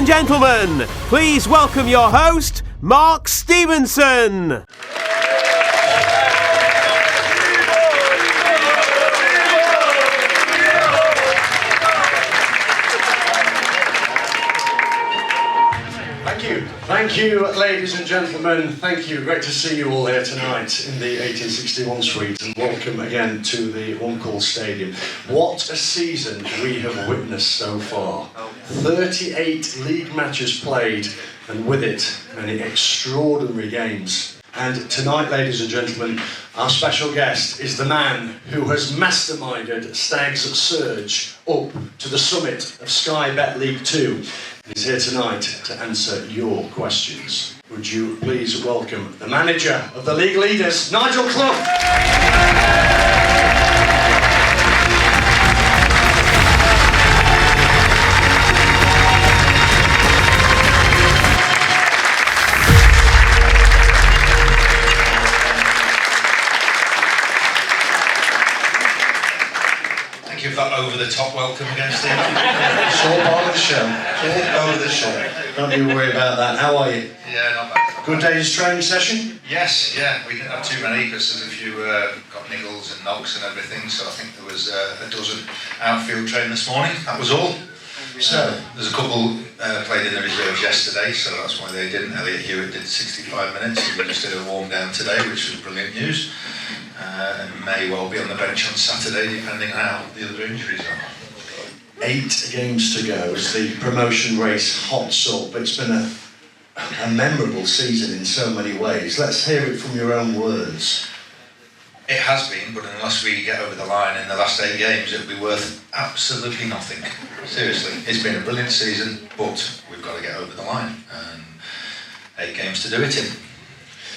and gentlemen, please welcome your host, Mark Stevenson. Thank you, ladies and gentlemen. Thank you. Great to see you all here tonight in the 1861 suite, and welcome again to the One Call Stadium. What a season we have witnessed so far. 38 league matches played, and with it, many extraordinary games. And tonight, ladies and gentlemen, our special guest is the man who has masterminded Stag's surge up to the summit of Sky Bet League 2. He's here tonight to answer your questions. Would you please welcome the manager of the league leaders, Nigel Clough. That over-the-top welcome again, Stephen. It's all part of the show. It's all over the show. Don't you worry about that. How are you? Yeah, not bad. Good day's training session? Yes, yeah. We didn't have too many because there's a few got niggles and knocks and everything, so I think there was a dozen outfield training this morning. That was all. So there's a couple played in the reserves yesterday, so that's why they didn't. Elliot Hewitt did 65 minutes, and we just did a warm down today, which was brilliant news. And may well be on the bench on Saturday, depending on how the other injuries are. 8 games to go as the promotion race hots up. It's been a memorable season in so many ways. Let's hear it from your own words. It has been, but unless we get over the line in the last 8 games, it'll be worth absolutely nothing. Seriously, it's been a brilliant season, but we've got to get over the line, and 8 games to do it in.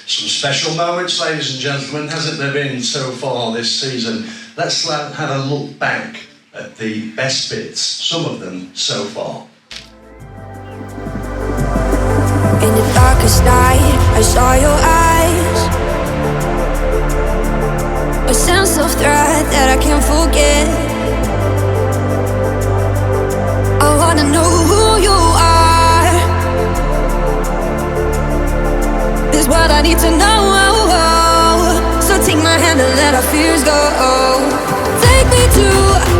Some special moments, ladies and gentlemen, hasn't there been so far this season? Let's have a look back at the best bits, some of them so far. In the darkest night, I saw your eyes, a sense of threat that I can't forget. I wanna know who you are. This what I need to know. So take my hand and let our fears go. Take me to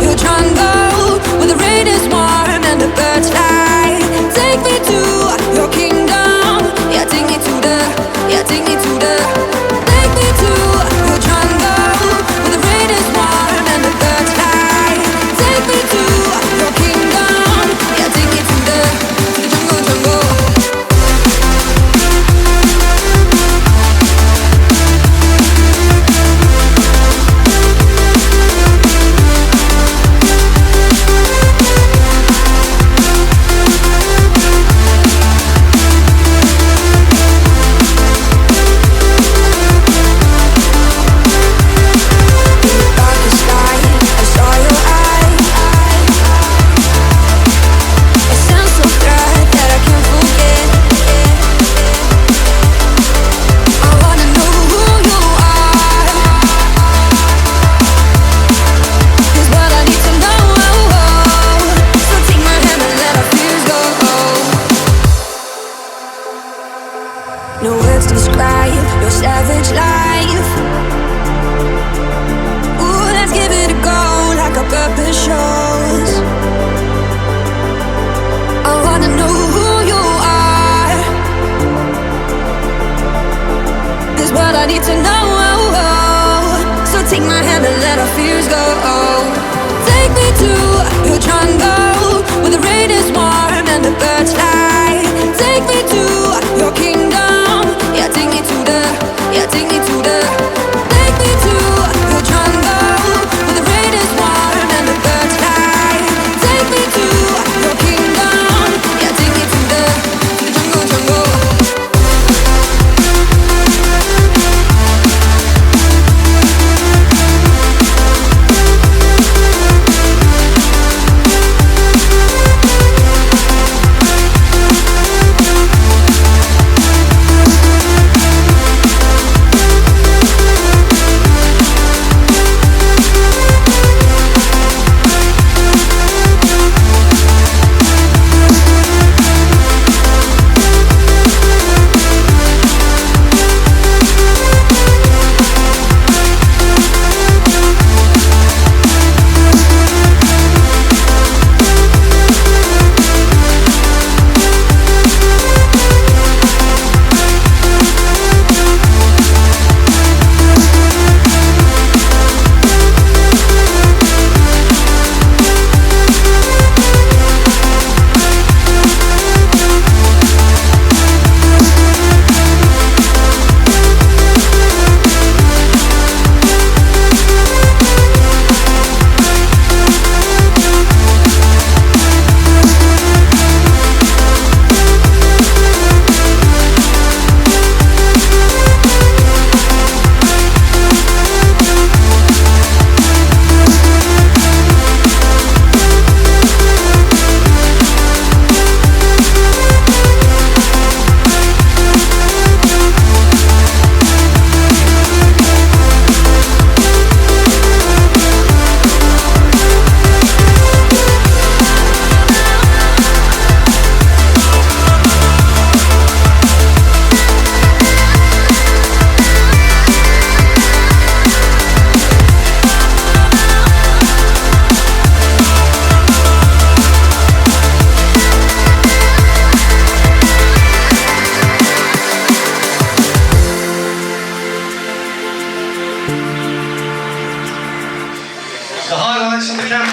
your jungle, where the rain is warm and the birds fly. Take me to your kingdom. Yeah, take me to the, yeah, take me to the. Take me to your jungle, where the rain is warm and the birds fly. Take me to your kingdom. Yeah, take me to the jungle, jungle. No words to describe your savage life. Ooh, let's give it a go like our purpose shows. I wanna know who you are. This what I need to know. So take my hand and let our fears go. Take me to your jungle, where the rain is warm and the birds fly. Take me to your kingdom. Yeah, take me to the, yeah, take me to the.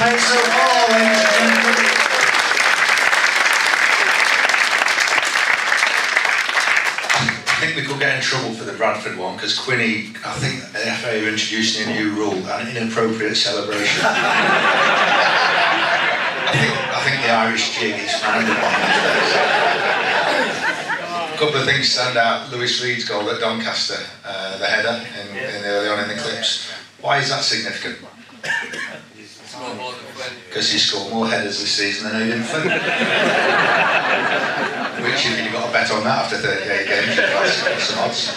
Okay, so ladies and gentlemen. I think we could get in trouble for the Bradford one because Quinny, I think the FA are introducing a new rule, an inappropriate celebration. I think the Irish jig is frowned upon these days. A couple of things stand out. Lewis Reed's goal at Doncaster, the header in early on in the clips. Why is that significant? Because he scored more headers this season than he did in Flint. Which, if you've got a bet on that after 38 games, you've got some odds.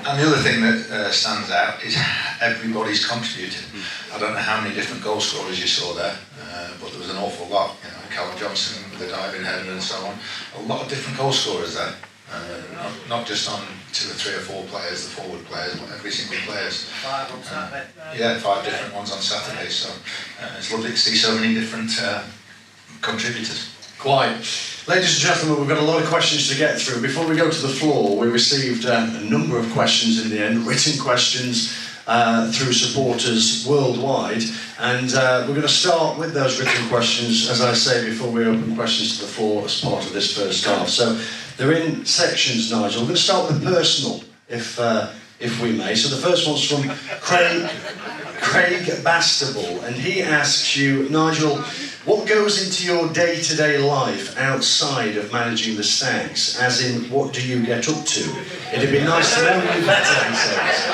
And the other thing that stands out is everybody's contributed. I don't know how many different goal scorers you saw there, but there was an awful lot. You know, Callum Johnson with the diving header and so on. A lot of different goal scorers there. Not just on 2 or 3 or 4 players, the forward players, but every single players. 5 on Saturday. Yeah, 5 different ones on Saturday. So it's lovely to see so many different contributors. Quite. Ladies and gentlemen, we've got a lot of questions to get through. Before we go to the floor, we received a number of questions in the end, written questions through supporters worldwide. And we're going to start with those written questions, as I say, before we open questions to the floor as part of this first half. So they're in sections, Nigel. We're going to start with the personal, if we may. So the first one's from Craig Bastable, and he asks you, Nigel, what goes into your day-to-day life outside of managing the Stags? As in, what do you get up to? It'd be nice to know you better, he says.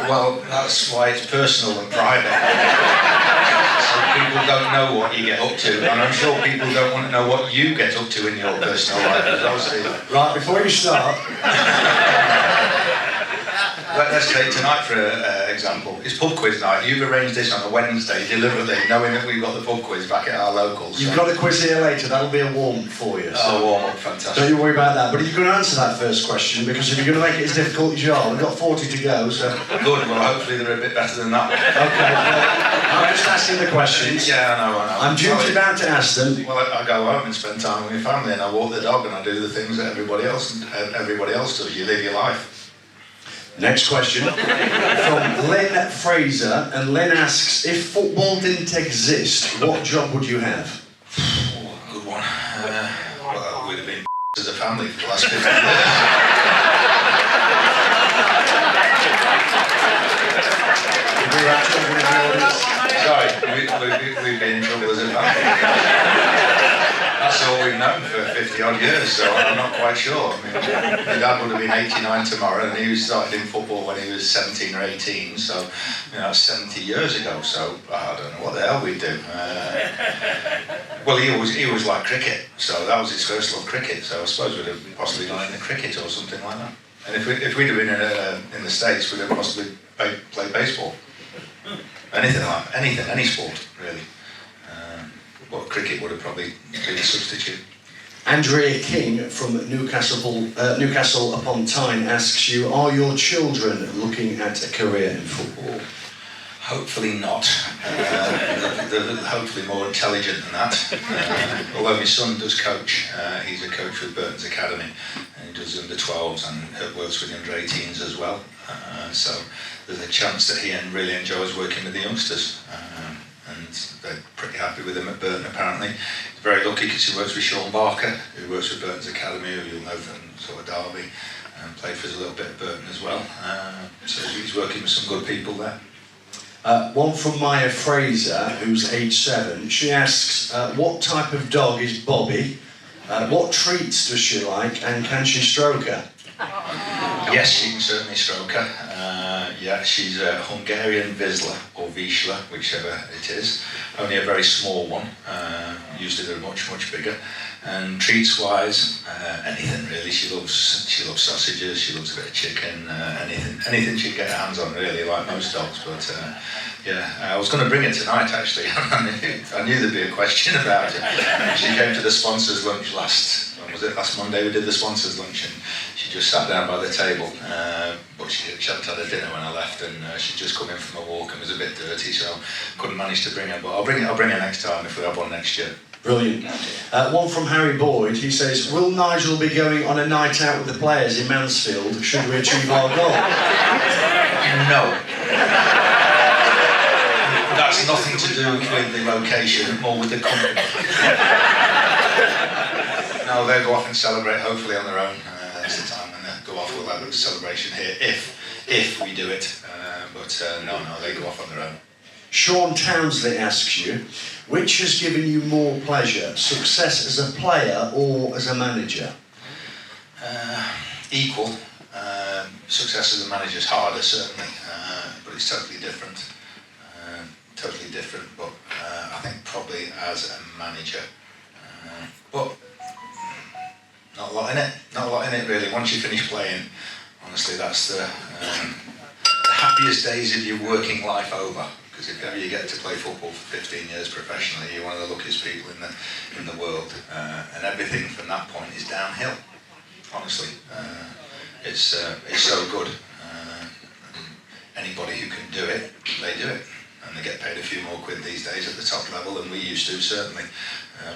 Well, that's why it's personal and private. So people don't know what you get up to, and I'm sure people don't want to know what you get up to in your personal life as well, Steve. Right, before you start... Let's take tonight for example. It's pub quiz night. You've arranged this on a Wednesday deliberately, knowing that we've got the pub quiz back at our locals. You've got a quiz here later, that'll be a warm-up for you. So warm-up, fantastic. Don't you worry about that. But you're going to answer that first question, because if you're going to make it as difficult as you are, we've got 40 to go, so... Good, well hopefully they're a bit better than that one. Okay, well, I'm just asking the questions. Yeah, I know. I'm duty bound to ask them. Well, I go home and spend time with my family, and I walk the dog, and I do the things that everybody else does. You live your life. Next question from Lynn Fraser, and Lynn asks, if football didn't exist, what job would you have? Oh, good one. Well, we'd have been as a family for the last 50 years. Sorry, we've been in trouble as a family. That's all we've known for 50 odd years, so I'm not quite sure. I mean, my dad would have been 89 tomorrow, and he started in football when he was 17 or 18, so that's 70 years ago, so I don't know what the hell we'd do. Well, he always liked cricket, so that was his first love, cricket, so I suppose we'd have possibly gone into cricket or something like that. And if we'd have been in the States, we'd have possibly played baseball. Anything, any sport, really. But cricket would have probably been a substitute. Andrea King from Newcastle upon Tyne asks you, are your children looking at a career in football? Hopefully not. They're hopefully more intelligent than that. Although my son does coach. He's a coach with Burton's Academy, and he does under 12s and works with the under 18s as well. So there's a chance that he really enjoys working with the youngsters. And they're pretty happy with him at Burton, apparently. He's very lucky because he works with Sean Barker, who works with Burton's Academy, who you'll know from sort of Derby, and played for us a little bit at Burton as well. So he's working with some good people there. One from Maya Fraser, who's age 7. She asks, what type of dog is Bobby? What treats does she like, and can she stroke her? Yes, she can certainly stroke her. Yeah, she's a Hungarian Vizsla, or Vizsla, whichever it is. Only a very small one. Usually they're much, much bigger. And treats-wise, anything really. She loves sausages. She loves a bit of chicken. Anything she can get her hands on, really, like most dogs. But yeah, I was going to bring it tonight actually. I knew there'd be a question about it. She came to the sponsors' lunch last Monday. We did the sponsors' lunch, and she just sat down by the table. But she hadn't had her dinner when I left, and she'd just come in from a walk and was a bit dirty, so couldn't manage to bring her. But I'll bring her next time if we have one next year. Brilliant. One from Harry Boyd. He says, will Nigel be going on a night out with the players in Mansfield should we achieve our goal? No. That's nothing to do with the location, more with the company. No, they'll go off and celebrate, hopefully on their own. That's the time when they go off. We'll have a celebration here if we do it. No, they go off on their own. Sean Townsley asks you, which has given you more pleasure, success as a player or as a manager? Equal. Success as a manager is harder, certainly, but it's totally different. But I think probably as a manager. But not a lot in it. Not a lot in it, really. Once you finish playing, honestly, that's the happiest days of your working life over. Because if ever you get to play football for 15 years professionally, you're one of the luckiest people in the world, and everything from that point is downhill. Honestly, it's so good. Anybody who can do it, they do it, and they get paid a few more quid these days at the top level than we used to, certainly.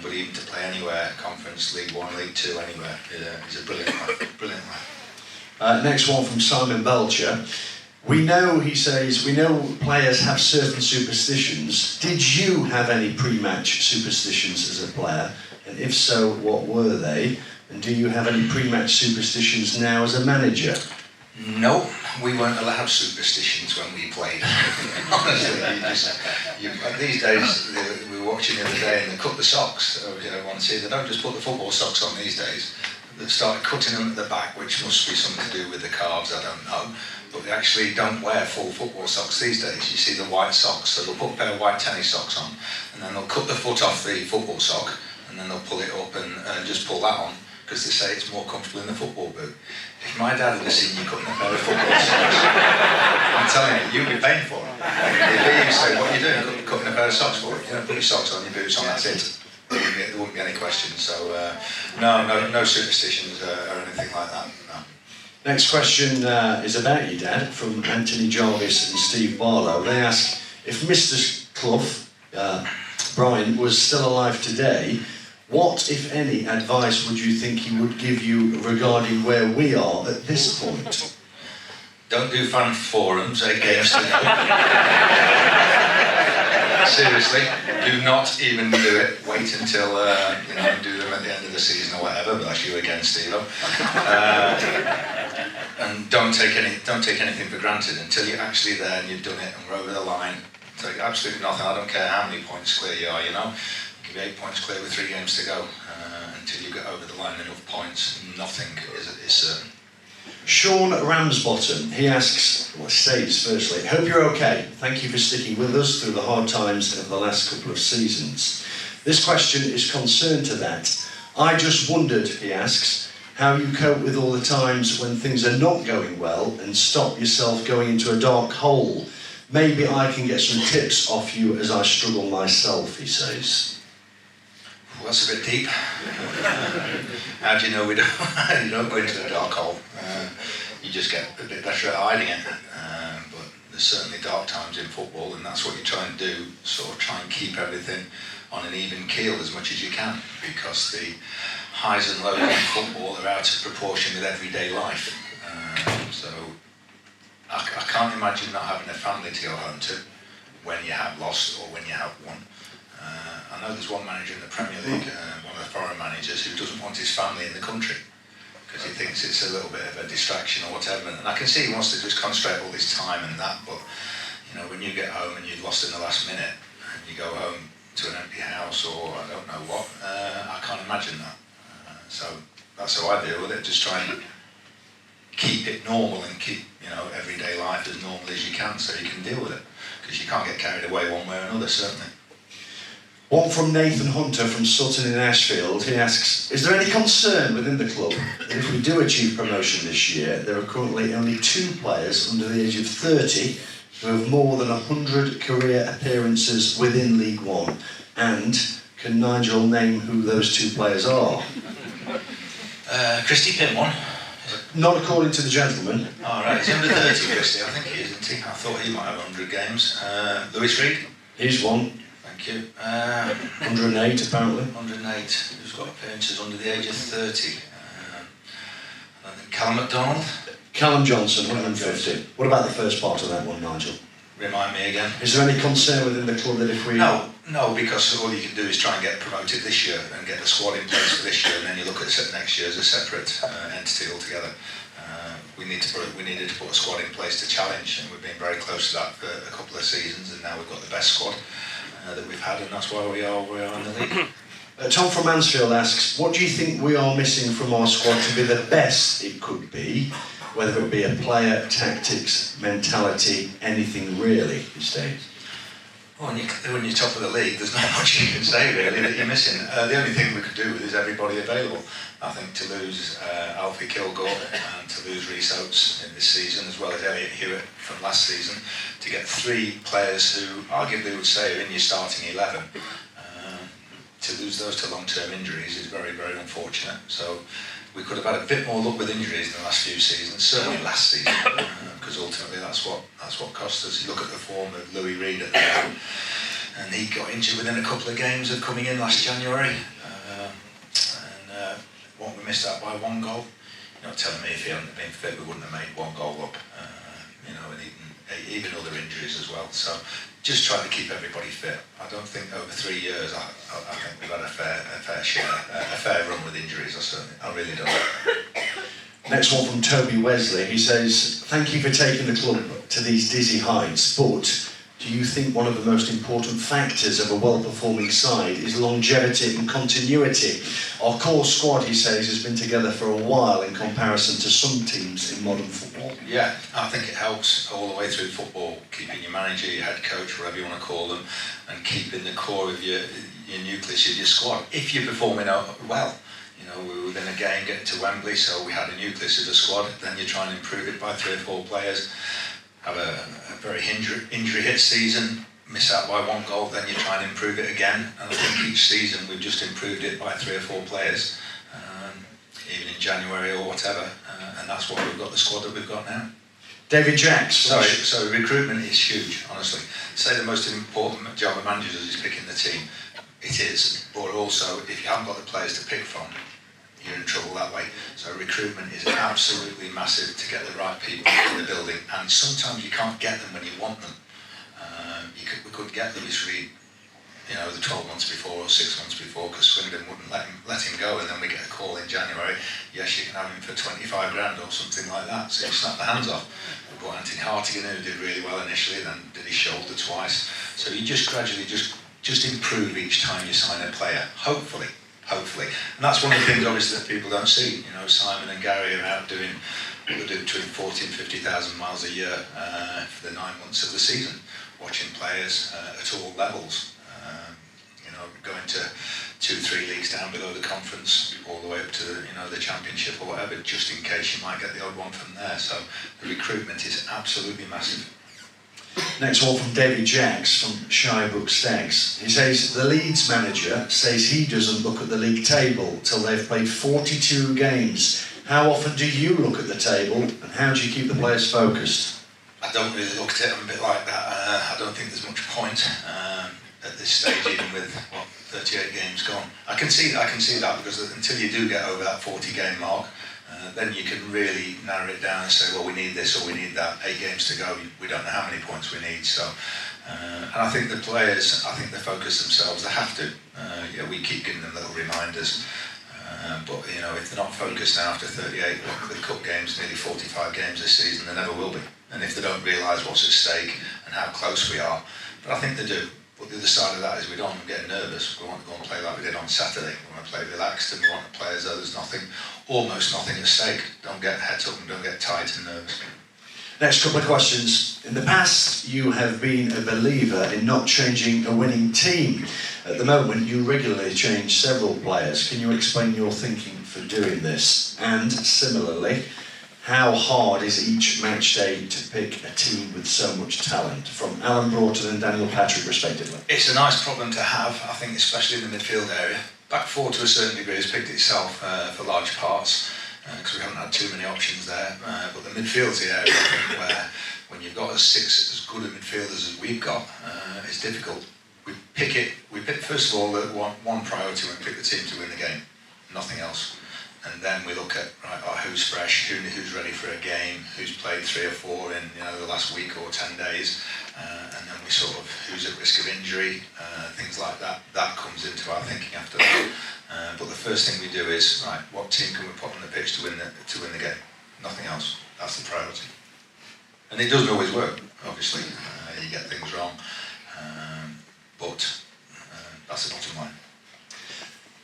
But even to play anywhere, Conference, League One, League Two, anywhere, is a brilliant life. Brilliant life. Next one from Simon Belcher. We know, he says, we know players have certain superstitions. Did you have any pre-match superstitions as a player? And if so, what were they? And do you have any pre-match superstitions now as a manager? No, we weren't allowed to have superstitions when we played. Honestly, these days, we were watching the other day and they cut the socks. Everyone see, they don't just put the football socks on these days. They've started cutting them at the back, which must be something to do with the calves, I don't know. But they actually don't wear full football socks these days. You see the white socks, so they'll put a pair of white tennis socks on, and then they'll cut the foot off the football sock, and then they'll pull it up and just pull that on, because they say it's more comfortable in the football boot. If my dad had seen you cutting a pair of football socks, I'm telling you, you'd be paying for it. He'd say, what are you doing? Cutting a pair of socks for it? Put your socks on, your boots on, that's it. There wouldn't be any questions. So no superstitions or anything like that. No. Next question is about your dad, from Anthony Jarvis and Steve Barlow. They ask, if Mr. Clough, Brian, was still alive today, what, if any, advice would you think he would give you regarding where we are at this point? Don't do fan forums, 8 games to go. Seriously, do not even do it. Wait until do them at the end of the season or whatever. Bless you again, Steve-o. And don't take anything for granted until you're actually there and you've done it and we're over the line. Take absolutely nothing. I don't care how many points clear you are. Give you 8 points clear with 3 games to go. Until you get over the line enough points, nothing is certain. Sean Ramsbottom, he asks, states firstly, hope you're okay. Thank you for sticking with us through the hard times of the last couple of seasons. This question is concerned to that. I just wondered, he asks, how you cope with all the times when things are not going well and stop yourself going into a dark hole. Maybe I can get some tips off you as I struggle myself, he says. Well, that's a bit deep. How do you know you don't go into a dark hole? You just get a bit better at hiding it. But there's certainly dark times in football, and that's what you try and do, sort of try and keep everything on an even keel as much as you can, because the highs and lows in football are out of proportion with everyday life. So I can't imagine not having a family to go home to when you have lost or when you have won. I know there's one manager in the Premier League, one of the foreign managers, who doesn't want his family in the country because he thinks it's a little bit of a distraction or whatever. And I can see he wants to just concentrate all this time and that, but when you get home and you've lost in the last minute and you go home to an empty house or I don't know what, I can't imagine that. So that's how I deal with it, just try and keep it normal and keep everyday life as normal as you can so you can deal with it, because you can't get carried away one way or another, certainly. One from Nathan Hunter from Sutton in Ashfield. He asks, is there any concern within the club that if we do achieve promotion this year, there are currently only 2 players under the age of 30 who have more than 100 career appearances within League One? And can Nigel name who those 2 players are? Christy Pinmon. Not according to the gentleman. All right, he's under 30, Christy. I think he is, isn't he? I thought he might have 100 games. Lewis Reed. He's one. Thank you. 108 apparently. 108. Who's got appearances under the age of 30? I think Callum MacDonald. Callum Johnson, 150. What about the first part of that one, Nigel? remind me again. Is there any concern within the club that if we... No, because all you can do is try and get promoted this year and get the squad in place for this year, and then you look at next year as a separate entity altogether. We needed to put a squad in place to challenge, and we've been very close to that for a couple of seasons, and now we've got the best squad that we've had, and that's why we are in the league. Tom from Mansfield asks, what do you think we are missing from our squad to be the best it could be, whether it be a player, tactics, mentality, anything really these days? Well, when you're top of the league, there's not much you can say really that you're missing. The only thing we could do with is everybody available. I think to lose Alfie Kilgore and to lose Rhys Oates in this season, as well as Elliot Hewitt from last season, to get 3 players who arguably would say are in your starting 11, to lose those to long-term injuries is very, very unfortunate. So we could have had a bit more luck with injuries than the last few seasons, certainly last season, because ultimately that's what cost us. You look at the form of Louis Reed at the moment, and he got injured within a couple of games of coming in last January, and what we missed out by 1 goal. You're not telling me if he hadn't been fit, we wouldn't have made 1 goal up, and even other injuries as well. So just trying to keep everybody fit. I don't think over 3 years, I think we've had a fair share, a fair run with injuries. I really don't. Next one from Toby Wesley. He says, thank you for taking the club to these dizzy heights, but do you think one of the most important factors of a well-performing side is longevity and continuity? Our core squad, he says, has been together for a while in comparison to some teams in modern football. Yeah, I think it helps all the way through football, keeping your manager, your head coach, whatever you want to call them, and keeping the core of your nucleus of your squad. If you're performing well, we were within a game getting to Wembley, so we had a nucleus of the squad. Then you try and improve it by 3 or 4 players. Have a very injury-hit season, miss out by 1 goal, then you try and improve it again. And I think each season we've just improved it by 3 or 4 players, even in January or whatever. And that's why we've got the squad that we've got now. David Jacks. So recruitment is huge, honestly. Say the most important job of managers is picking the team. It is, but also if you haven't got the players to pick from, you're in trouble that way. So recruitment is absolutely massive to get the right people in the building, and sometimes you can't get them when you want them. We could get Lewis Reed, the 12 months before or 6 months before, because Swindon wouldn't let him go, and then we get a call in January, yes, you can have him for 25 grand or something like that, so you snap the hands off. We brought Anthony Hartigan, who did really well initially, then did his shoulder twice. So you just gradually just improve each time you sign a player, hopefully. And that's one of the things obviously that people don't see. Simon and Gary are out doing between 40 and 50,000 miles a year for the 9 months of the season, watching players at all levels. Going to 2-3 leagues down below the conference, all the way up to the championship or whatever, just in case you might get the odd one from there. So the recruitment is absolutely massive. Next one from David Jacks from Shirebrook Stags. He says the Leeds manager says he doesn't look at the league table till they've played 42 games. How often do you look at the table, and how do you keep the players focused? I don't really look at it. I'm a bit like that. I don't think there's much point at this stage, even with 38 games gone. I can see that because until you do get over that 40 game mark, then you can really narrow it down and say, well, we need this or we need that. 8 games to go, we don't know how many points we need. So, and I think the players, they focus themselves. They have to. We keep giving them little reminders. But if they're not focused now after 38 the cup games, nearly 45 games this season, they never will be. And if they don't realise what's at stake and how close we are, but I think they do. But the other side of that is we don't want to get nervous. We want to go and play like we did on Saturday. We want to play relaxed, and we want to play as though there's almost nothing at stake. Don't get heads up and don't get tight and nervous. Next couple of questions. In the past, you have been a believer in not changing a winning team. At the moment, you regularly change several players. Can you explain your thinking for doing this? And similarly, how hard is each match day to pick a team with so much talent? From Alan Broughton and Daniel Patrick, respectively. It's a nice problem to have, I think, especially in the midfield area. Back four, to a certain degree, has picked itself for large parts, because we haven't had too many options there. But the midfield's the area, I think, where when you've got as good a midfielders as we've got, it's difficult. We pick first of all, one priority when we pick the team to win the game, nothing else. and then we look at who's fresh, who's ready for a game, who's played 3 or 4 in the last week or 10 days, and then we sort of who's at risk of injury, things like that. That comes into our thinking after that. But the first thing we do is what team can we put on the pitch to win the game? Nothing else. That's the priority. And it doesn't always work. Obviously, you get things wrong, but that's the bottom line.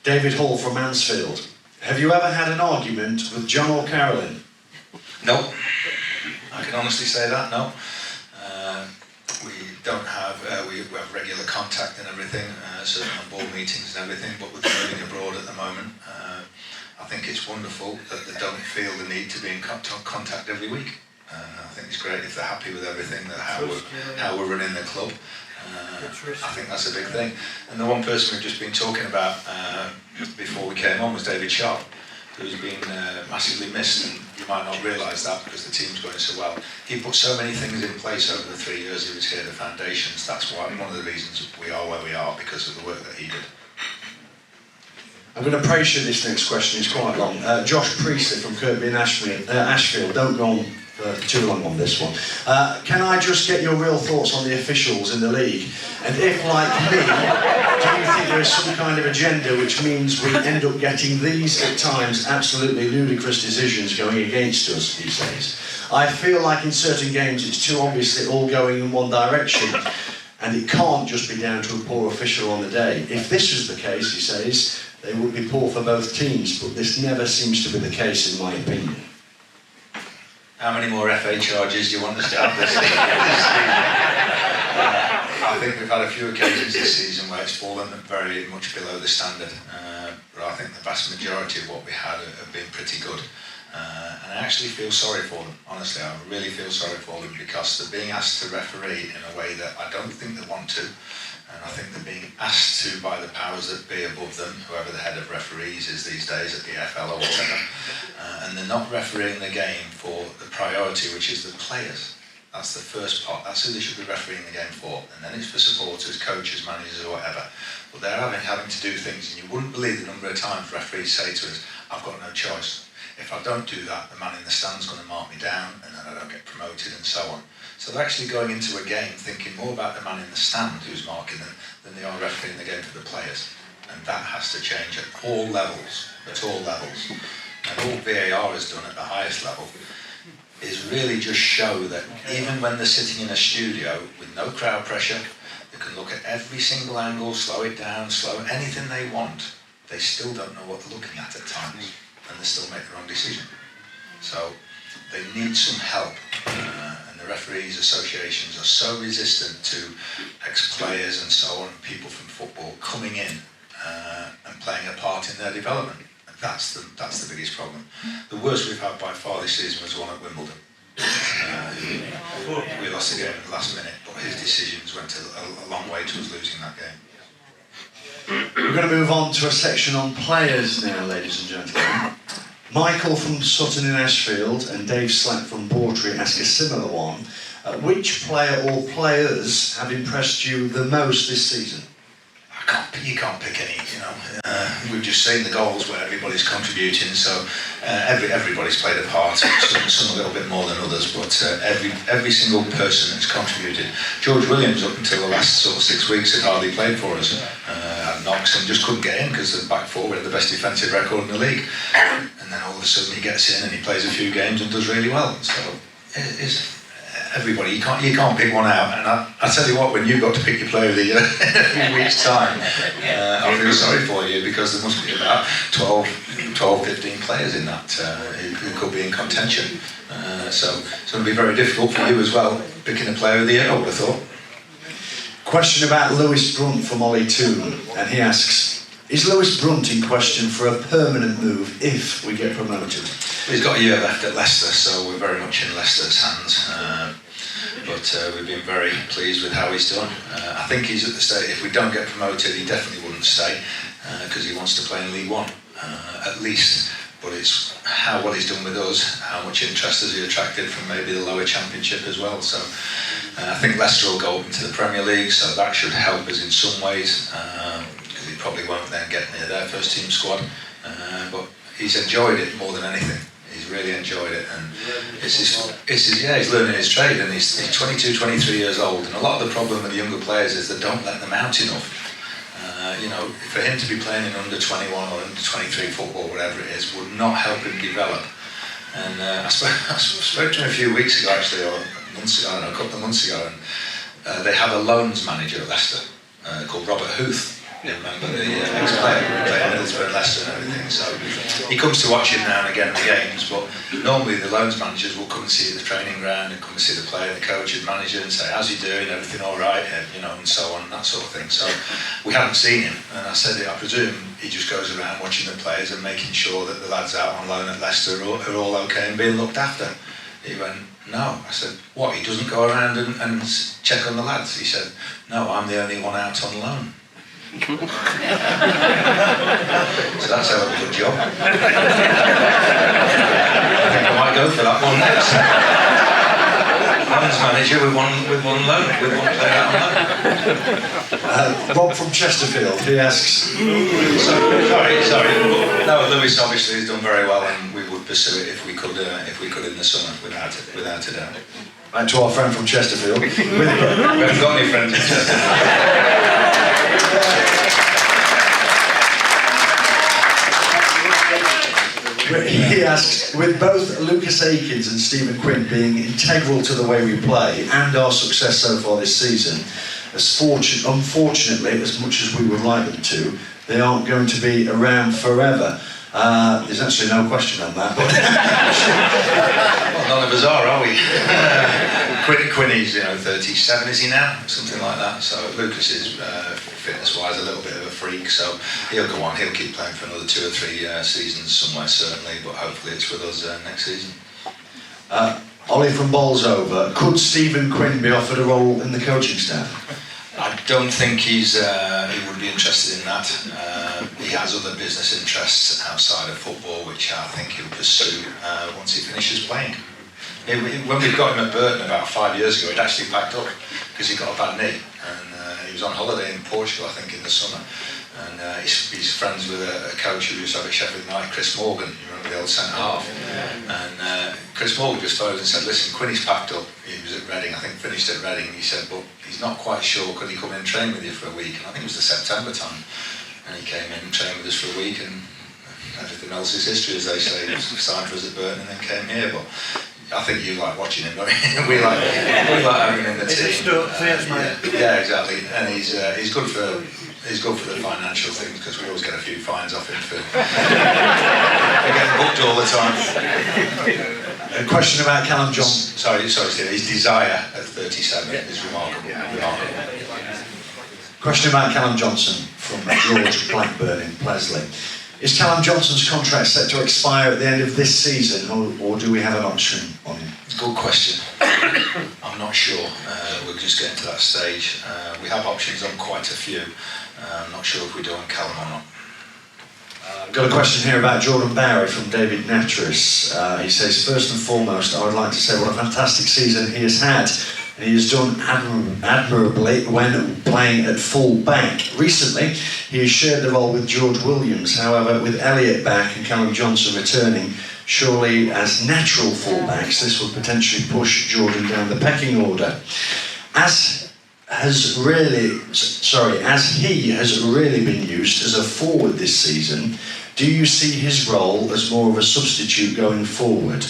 David Hall from Mansfield. Have you ever had an argument with John or Carolyn? No. I can honestly say that, no. We don't have, we have regular contact and everything, certainly on board meetings and everything, but with living abroad at the moment, I think it's wonderful that they don't feel the need to be in contact every week. I think it's great if they're happy with everything, how we're running the club. I think that's a big thing. And the one person we've just been talking about before we came on was David Sharp, who's been massively missed, and you might not realise that because the team's going so well. He put so many things in place over the 3 years he was here, the foundations. That's why one of the reasons we are where we are, because of the work that he did. I'm going to praise you. This next question is quite long. Josh Priestley from Kirkby and Ashfield. Don't go on too long on this one. Can I just get your real thoughts on the officials in the league? And if, like me, do you think there is some kind of agenda which means we end up getting these, at times, absolutely ludicrous decisions going against us these days? I feel like in certain games it's too obviously all going in one direction, and it can't just be down to a poor official on the day. If this was the case, he says, they would be poor for both teams, but this never seems to be the case in my opinion. How many more FA charges do you want us to have this season? I think we've had a few occasions this season where it's fallen very much below the standard, but I think the vast majority of what we had have been pretty good. And I actually feel sorry for them, honestly. I really feel sorry for them because they're being asked to referee in a way that I don't think they want to. And I think they're being asked to by the powers that be above them, whoever the head of referees is these days at the FL or whatever, and they're not refereeing the game for the priority, which is the players. That's the first part. That's who they should be refereeing the game for. And then it's for supporters, coaches, managers or whatever. But they're having to do things, and you wouldn't believe the number of times referees say to us, I've got no choice. If I don't do that, the man in the stand's going to mark me down and then I don't get promoted and so on. So they're actually going into a game thinking more about the man in the stand who's marking them than they are refereeing the game for the players. And that has to change at all levels, And all VAR has done at the highest level is really just show that even when they're sitting in a studio with no crowd pressure, they can look at every single angle, slow it down, anything they want. They still don't know what they're looking at times, and they still make the wrong decision. So they need some help, and the referees associations are so resistant to ex-players and so on, people from football coming in and playing a part in their development. And that's the biggest problem. The worst we've had by far this season was one at Wimbledon. We lost the game at the last minute, but his decisions went a long way to us losing that game. We're going to move on to a section on players now, ladies and gentlemen. Michael from Sutton in Ashfield and Dave Slack from Bawtry ask a similar one. Which player or players have impressed you the most this season? You can't pick any, we've just seen the goals where everybody's contributing, so everybody's played a part, some a little bit more than others, but every single person has contributed. George Williams, up until the last sort of 6 weeks, had hardly played for us at Knox and just couldn't get in because the back four had the best defensive record in the league. And then all of a sudden he gets in and he plays a few games and does really well. So it's everybody, you can't pick one out, and I tell you what, when you've got to pick your player of the year in a few weeks' time, I feel sorry for you because there must be about 12, 15 players in that who could be in contention. So it's going to be very difficult for you as well, picking a player of the year, I would have thought. Question about Lewis Brunt from Ollie Toon, and he asks, is Lewis Brunt in question for a permanent move if we get promoted? He's got a year left at Leicester, so we're very much in Leicester's hands. But we've been very pleased with how he's done. I think he's at the stage, if we don't get promoted, he definitely wouldn't stay because he wants to play in League One, at least. But it's what he's done with us, how much interest has he attracted from maybe the lower Championship as well. So I think Leicester will go up into the Premier League, so that should help us in some ways because he probably won't then get near their first team squad. But he's enjoyed it more than anything. He's really enjoyed it, and he's learning his trade, and he's 22, 23 years old, and a lot of the problem with the younger players is they don't let them out enough. For him to be playing in under 21 or under 23 football, whatever it is, would not help him develop. And I spoke to him a few weeks ago, actually, or a couple of months ago, and they have a loans manager at Leicester called Robert Huth. You remember the ex-player who played at Middlesbrough, Leicester and everything. So he comes to watch him now and again the games, but normally the loans managers will come and see the training ground and come and see the player, the coach and manager and say, how's he doing, everything all right, and so on, that sort of thing. So we haven't seen him, and I said, I presume he just goes around watching the players and making sure that the lads out on loan at Leicester are all okay and being looked after. He went, no. I said, what, he doesn't go around and check on the lads? He said, no, I'm the only one out on loan. So that's a hell of a good job. I think I might go for that one next. Loans manager with one loan, with one player out on loan. Rob from Chesterfield, he asks. Sorry. No, Lewis obviously has done very well, and we would pursue it if we could in the summer, without a doubt. Back to our friend from Chesterfield. We haven't got any friends in Chesterfield. He asks, with both Lucas Akins and Stephen Quinn being integral to the way we play and our success so far this season, unfortunately, as much as we would like them to, they aren't going to be around forever. There's actually no question on that. Well, none of us are we? Quinny's 37, is he now? Something like that. So Lucas is fitness-wise a little bit of a freak, so he'll go on. He'll keep playing for another 2 or 3 seasons somewhere, certainly, but hopefully it's with us next season. Ollie from Bolsover, could Stephen Quinn be offered a role in the coaching staff? I don't think he would be interested in that. He has other business interests outside of football, which I think he'll pursue once he finishes playing. When we got him at Burton about 5 years ago, he'd actually packed up because he got a bad knee, and he was on holiday in Portugal, I think, in the summer. And he's friends with a coach who used to have at Sheffield United, Chris Morgan, you remember the old centre half. And Chris Morgan just phoned and said, listen, Quinny's packed up. He was at Reading, I think finished at Reading, and he said, but he's not quite sure, could he come in and train with you for a week? And I think it was the September time. And he came in and trained with us for a week, and everything else is history, as they say. He signed for us at Burton and then came here. But I think you like watching him, don't you? we like having him in the team. Yeah, exactly. And he's good for the financial things, because we always get a few fines off him for getting booked all the time. A question about Callum Johnson. Sorry, Steve. His desire at 37 is remarkable. Question about Callum Johnson from George Blackburn in Plesley. Is Callum Johnson's contract set to expire at the end of this season, or do we have an option on him? Good question. I'm not sure. We're just getting to that stage. We have options on quite a few. I'm not sure if we do on Callum or not. I've got a question here about Jordan Bowery from David Natteris. He says, first and foremost, I would like to say what a fantastic season he has had. And he has done admirably when playing at full back. Recently, he has shared the role with George Williams. However, with Elliott back and Callum Johnson returning, surely as natural fullbacks, this will potentially push Jordan down the pecking order. As he has really been used as a forward this season, do you see his role as more of a substitute going forward?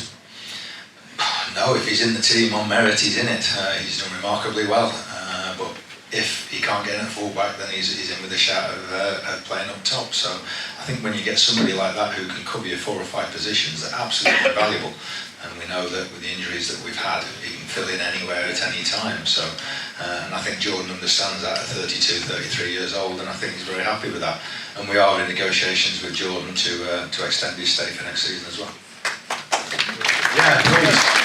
No, if he's in the team on merit, he's in it. He's done remarkably well. But if he can't get in at full-back, then he's in with a shout of playing up top. So I think when you get somebody like that who can cover your 4 or 5 positions, they're absolutely valuable. And we know that with the injuries that we've had, he can fill in anywhere at any time. So, and I think Jordan understands that at 32, 33 years old, and I think he's very happy with that. And we are in negotiations with Jordan to extend his stay for next season as well. Yeah, please.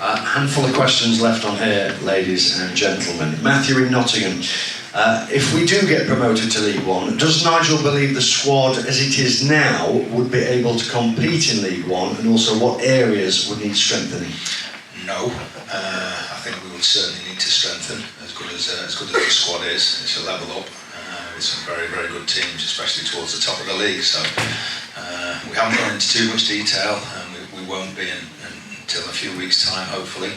A handful of questions left on here, ladies and gentlemen. Matthew in Nottingham. If we do get promoted to League One, does Nigel believe the squad as it is now would be able to compete in League One, and also what areas would need strengthening? No. I think we would certainly need to strengthen as good as the squad is. It's a level up. with some very, very good teams, especially towards the top of the league. So we haven't gone into too much detail, and we won't be until a few weeks' time, hopefully.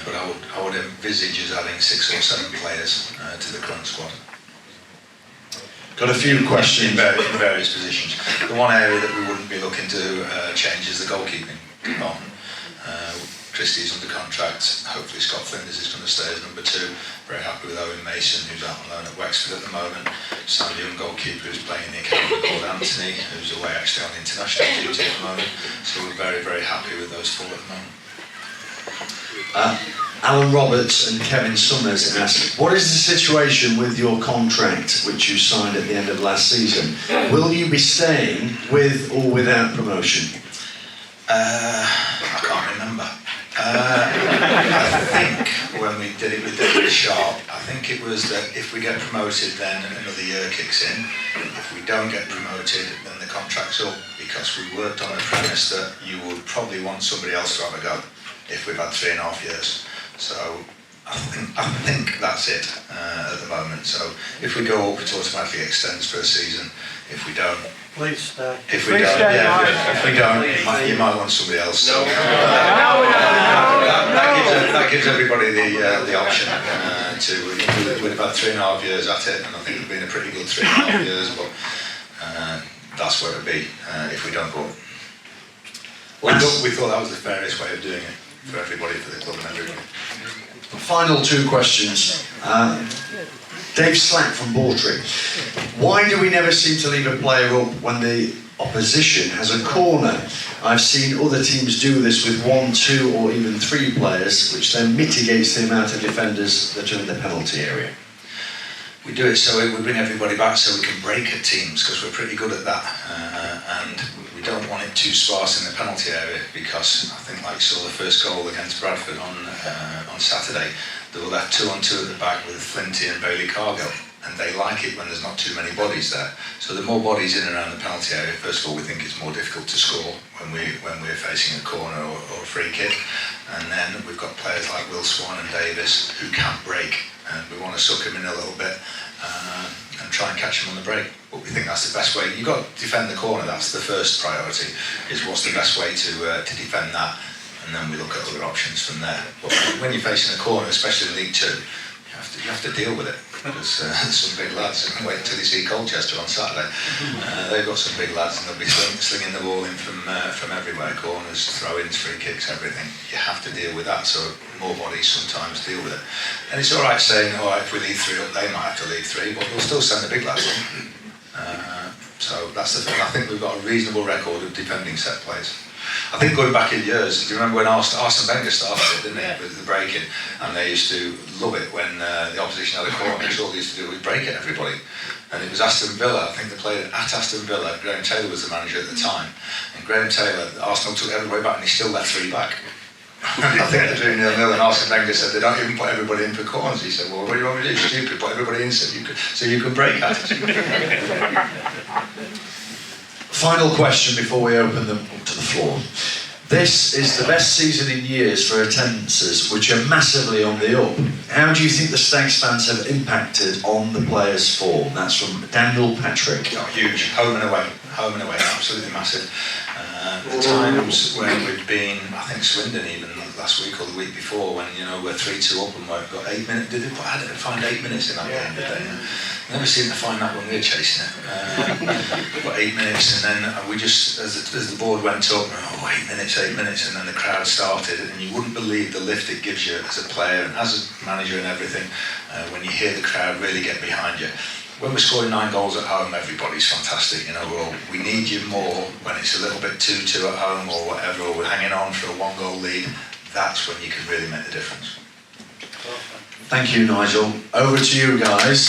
But I would envisage us adding 6 or 7 players to the current squad. Got a few questions in various positions. The one area that we wouldn't be looking to change is the goalkeeping department. Christie's under contract. Hopefully Scott Flinders is going to stay as number 2. Very happy with Owen Mason, who's out on loan at Wexford at the moment. Signed a young goalkeeper who's playing in the academy called Anthony, who's away actually on international duty at the moment. So we're very, very happy with those 4 at the moment. Alan Roberts and Kevin Summers asked, what is the situation with your contract which you signed at the end of last season? Will you be staying with or without promotion? I can't remember. I think when we did it with David Sharp, I think it was that if we get promoted then another year kicks in. If we don't get promoted then the contract's up, because we worked on the premise that you would probably want somebody else to have a go if we've had 3.5 years. So I think that's it at the moment. So if we go up, it automatically extends for a season. If we don't, please stay. If we don't, you might want somebody else. So that gives everybody the option to. We've had 3.5 years at it, and I think it's been a pretty good 3.5 years. But that's where it'd be if we don't go up. We thought that was the fairest way of doing it for everybody, for the club and everybody. Final 2 questions. Dave Slack from Bawtry. Why do we never seem to leave a player up when the opposition has a corner? I've seen other teams do this with 1, 2 or even 3 players, which then mitigates the amount of defenders that are in the penalty area. We do it so we bring everybody back so we can break at teams, because we're pretty good at that. And we don't want it too sparse in the penalty area, because I think, like you saw the first goal against Bradford on Saturday, they were left 2-on-2 at the back with Flinty and Bailey Cargill, and they like it when there's not too many bodies there. So the more bodies in and around the penalty area, first of all, we think it's more difficult to score when we're facing a corner or a free kick. And then we've got players like Will Swan and Davis who can't break, and we want to suck them in a little bit and try and catch them on the break. But we think that's the best way. You've got to defend the corner. That's the first priority, is what's the best way to defend that, and then we look at other options from there. But when you're facing a corner, especially in League 2, you have to deal with it, because some big lads, and wait until you see Colchester on Saturday, they've got some big lads, and they'll be slinging the ball in from everywhere, corners, throw-ins, free kicks, everything. You have to deal with that, so more bodies sometimes deal with it. And it's all right saying, all right, if we leave 3 up, they might have to leave 3, but we'll still send the big lads in. So that's the thing. I think we've got a reasonable record of defending set plays. I think going back in years, do you remember when Arsene Wenger started it, didn't he, with the breaking? And they used to love it when the opposition had a corner, because all they used to do was break at everybody. And it was Aston Villa, I think they played at Aston Villa. Graham Taylor was the manager at the time. And Graham Taylor, Arsenal took everybody back, and he still left 3 back. I think they're doing 0-0, and Arsene Wenger said they don't even put everybody in for corners. He said, well, what do you want me to do? Stupid, put everybody in so you can break at it. Final question before we open them up to the floor. This is the best season in years for attendances, which are massively on the up. How do you think the Stags fans have impacted on the players' form? That's from Daniel Patrick. Oh, huge. Home and away, absolutely massive. The times when we'd been, I think Swindon even last week or the week before, when we're 3-2 up and we've got 8 minutes. How did they find 8 minutes in that game? Did they? Never seemed to find that when we were chasing it. Got 8 minutes, and then we just, as the board went up, 8 minutes, and then the crowd started, and you wouldn't believe the lift it gives you as a player and as a manager and everything when you hear the crowd really get behind you. When we're scoring 9 goals at home, everybody's fantastic. We need you more when it's a little bit 2-2 at home or whatever, or we're hanging on for a 1-goal lead. That's when you can really make the difference. Thank you, Nigel. Over to you guys.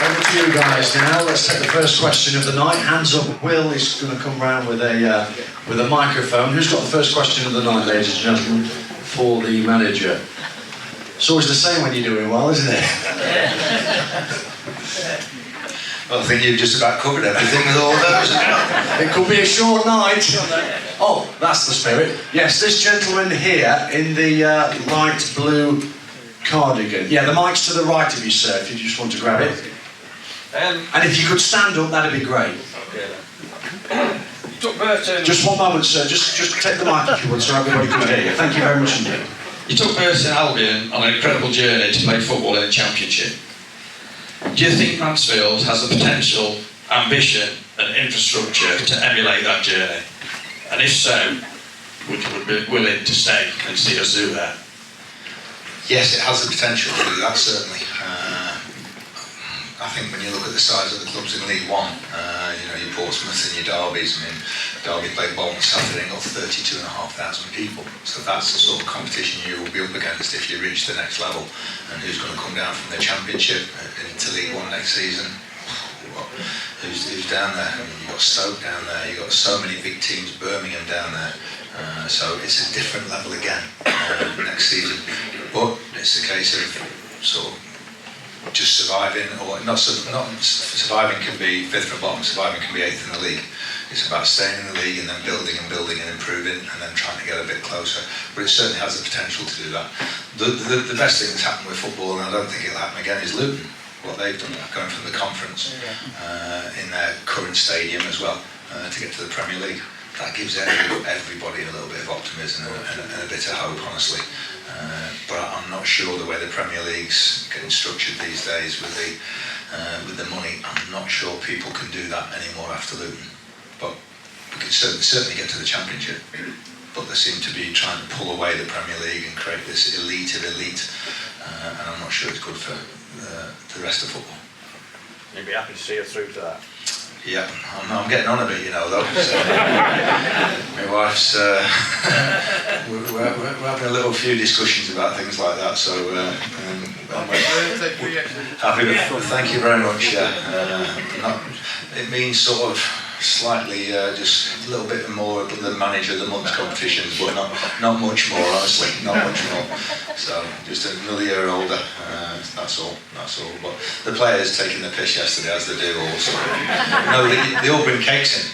Over to you guys now. Let's take the first question of the night. Hands up. Will is going to come round with a microphone. Who's got the first question of the night, ladies and gentlemen, for the manager? It's always the same when you're doing well, isn't it? Well, I think you've just about covered everything with all those. It could be a short night. Oh, that's the spirit. Yes, this gentleman here in the light blue cardigan. Yeah, the mic's to the right of you, sir, if you just want to grab it. And if you could stand up, that'd be great. Okay. Took Burton. Just one moment, sir. Just take the mic if you would, so everybody can hear you. Thank you very much indeed. You took Burton Albion on an incredible journey to play football in the Championship. Do you think Mansfield has the potential, ambition and infrastructure to emulate that journey? And if so, would you be willing to stay and see us do that? Yes, it has the potential to do that, certainly. I think when you look at the size of the clubs in League One, your Portsmouth and your Derbys, I mean, Derby played Bolton Saturday and got 32,500 people. So that's the sort of competition you will be up against if you reach the next level. And who's going to come down from the Championship into League One next season? Who's down there? I mean, you've got Stoke down there, you've got so many big teams, Birmingham down there. So it's a different level again next season. But it's a case of sort of just surviving, or not surviving can be fifth from bottom, surviving can be eighth in the league. It's about staying in the league and then building and improving and then trying to get a bit closer. But it certainly has the potential to do that. The best thing that's happened with football, and I don't think it'll happen again, is Luton. What they've done, going from the conference in their current stadium as well to get to the Premier League. That gives everybody a little bit of optimism and a bit of hope, honestly. But I'm not sure the way the Premier League's getting structured these days with the money. I'm not sure people can do that anymore after Luton. But we can certainly get to the Championship. But they seem to be trying to pull away the Premier League and create this elite of elite. And I'm not sure it's good for the rest of football. You'd be happy to see us through to that? Yeah, I'm getting on a bit, though. So, my wife's, we're having a little few discussions about things like that, so happy to, thank you very much, it means sort of slightly, just a little bit more than the manager of the month's competitions, but not much more, honestly, not much more. So, just another year older, that's all. But the players taking the piss yesterday, as they do also. They all bring cakes in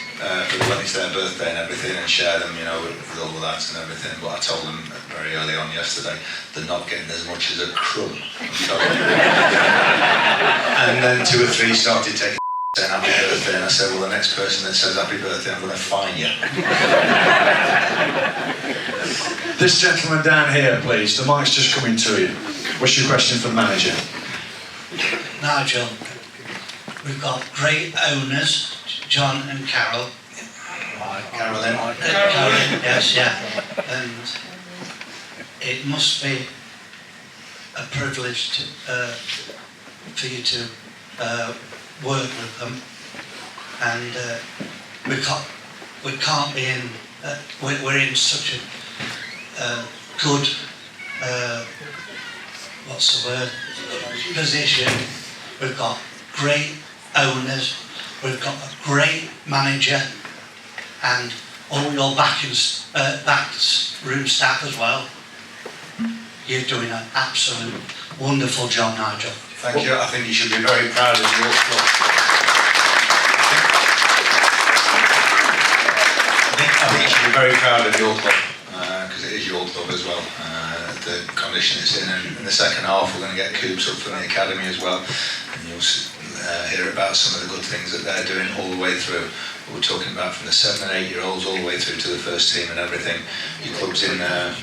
when it's their birthday and everything, and share them, with all the lads and everything. But I told them very early on yesterday, they're not getting as much as a crumb. And then 2 or 3 started taking saying happy birthday, and I said, well, the next person that says happy birthday, I'm going to fine you. This gentleman down here, please. The mic's just coming to you. What's your question for the manager? Nigel, we've got great owners, John and Carol. Carolyn. Carolyn, yes, yeah. And it must be a privilege for you to work with them, and we can't be in. We're in such a good what's the word? Position. We've got great owners. We've got a great manager, and all your backroom staff as well. You're doing an absolute wonderful job, Nigel. Thank you. I think you should be very proud of your club. I think you should be very proud of your club, because it is your club as well. The condition it's in, and in the second half we're going to get Coops up from the academy as well, and you'll hear about some of the good things that they're doing all the way through. We're talking about from the 7 and 8 year olds all the way through to the first team and everything. Your club's in a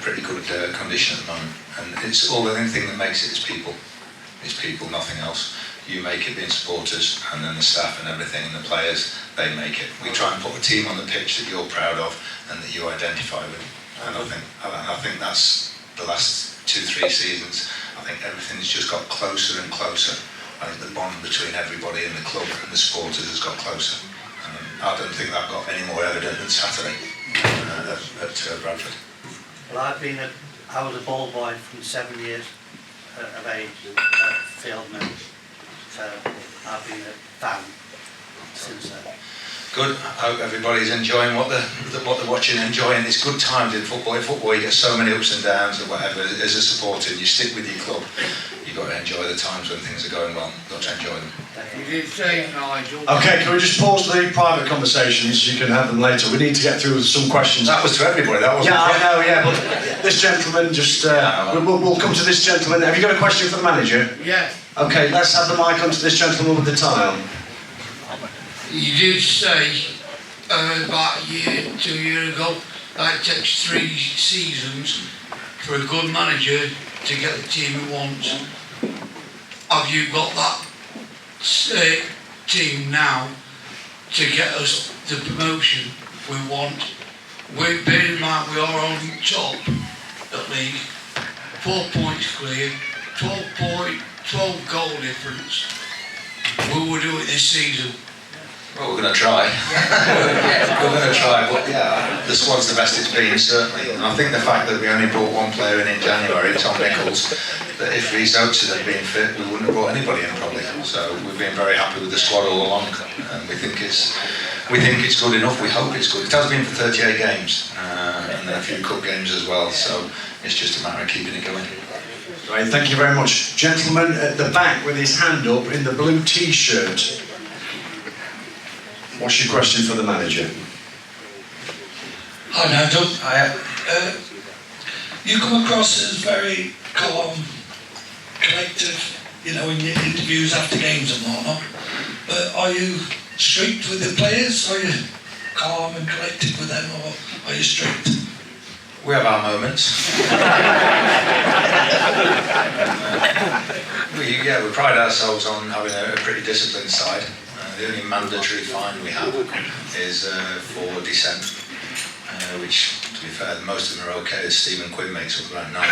pretty good condition at the moment, and it's all the only thing that makes it is people. It's people, nothing else. You make it being supporters, and then the staff and everything, and the players, they make it. We try and put a team on the pitch that you're proud of and that you identify with. And I think that's the last 2-3 seasons. I think everything's just got closer and closer. I think the bond between everybody in the club and the supporters has got closer. I don't think that got any more evident than Saturday at Bradford. Well, I was a ball boy from 7 years of age, Fieldman, so I've been a fan since then. good. I hope everybody's enjoying what they're watching, enjoying. It's good times in football. In football, you get so many ups and downs or whatever. As a supporter, you stick with your club. You've got to enjoy the times when things are going well. You've got to enjoy them. You did say, Nigel. Okay, can we just pause the private conversations? You can have them later. We need to get through some questions. That was to everybody. That wasn't. Yeah, I know. Yeah, but this gentleman just. We'll come to this gentleman. Have you got a question for the manager? Yes. Okay, let's have the mic onto this gentleman with the tile. You did say about a year, 2 years ago, that it takes 3 seasons for a good manager to get the team he wants. Have you got that team now to get us the promotion we want? Bear in mind we are on top at league, 4 points clear, 12 goal difference. We will do it this season. Well, we're going to try. We're going to try, but yeah, the squad's the best it's been, certainly. And I think the fact that we only brought one player in January, Tom Nichols, that if Rhys Oates had been fit, we wouldn't have brought anybody in probably. So we've been very happy with the squad all along, and we think it's good enough. We hope it's good. It has been for 38 games, and then a few cup games as well. So it's just a matter of keeping it going. Right, thank you very much. Gentleman at the back with his hand up in the blue T-shirt. What's your question for the manager? Hi Nigel. You come across as very calm, collective, in your interviews after games and whatnot. But are you strict with the players? Are you calm and collective with them, or are you strict? We have our moments. We pride ourselves on having a pretty disciplined side. The only mandatory fine we have is for dissent, which, to be fair, most of them are okay, as Stephen Quinn makes up around 90.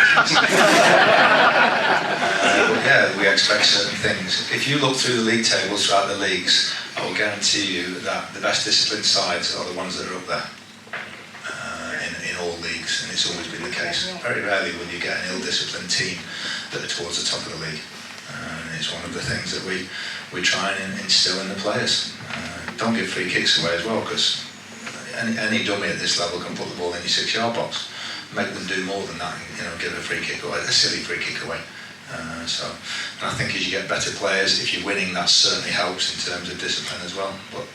But yeah, we expect certain things. If you look through the league tables throughout the leagues, I will guarantee you that the best disciplined sides are the ones that are up there in all leagues, and it's always been the case. Very rarely will you get an ill-disciplined team that are towards the top of the league. It's one of the things that we try and instill in the players. Don't give free kicks away as well, because any dummy at this level can put the ball in your 6-yard box. Make them do more than that, give a free kick away, a silly free kick away. And I think as you get better players, if you're winning, that certainly helps in terms of discipline as well. But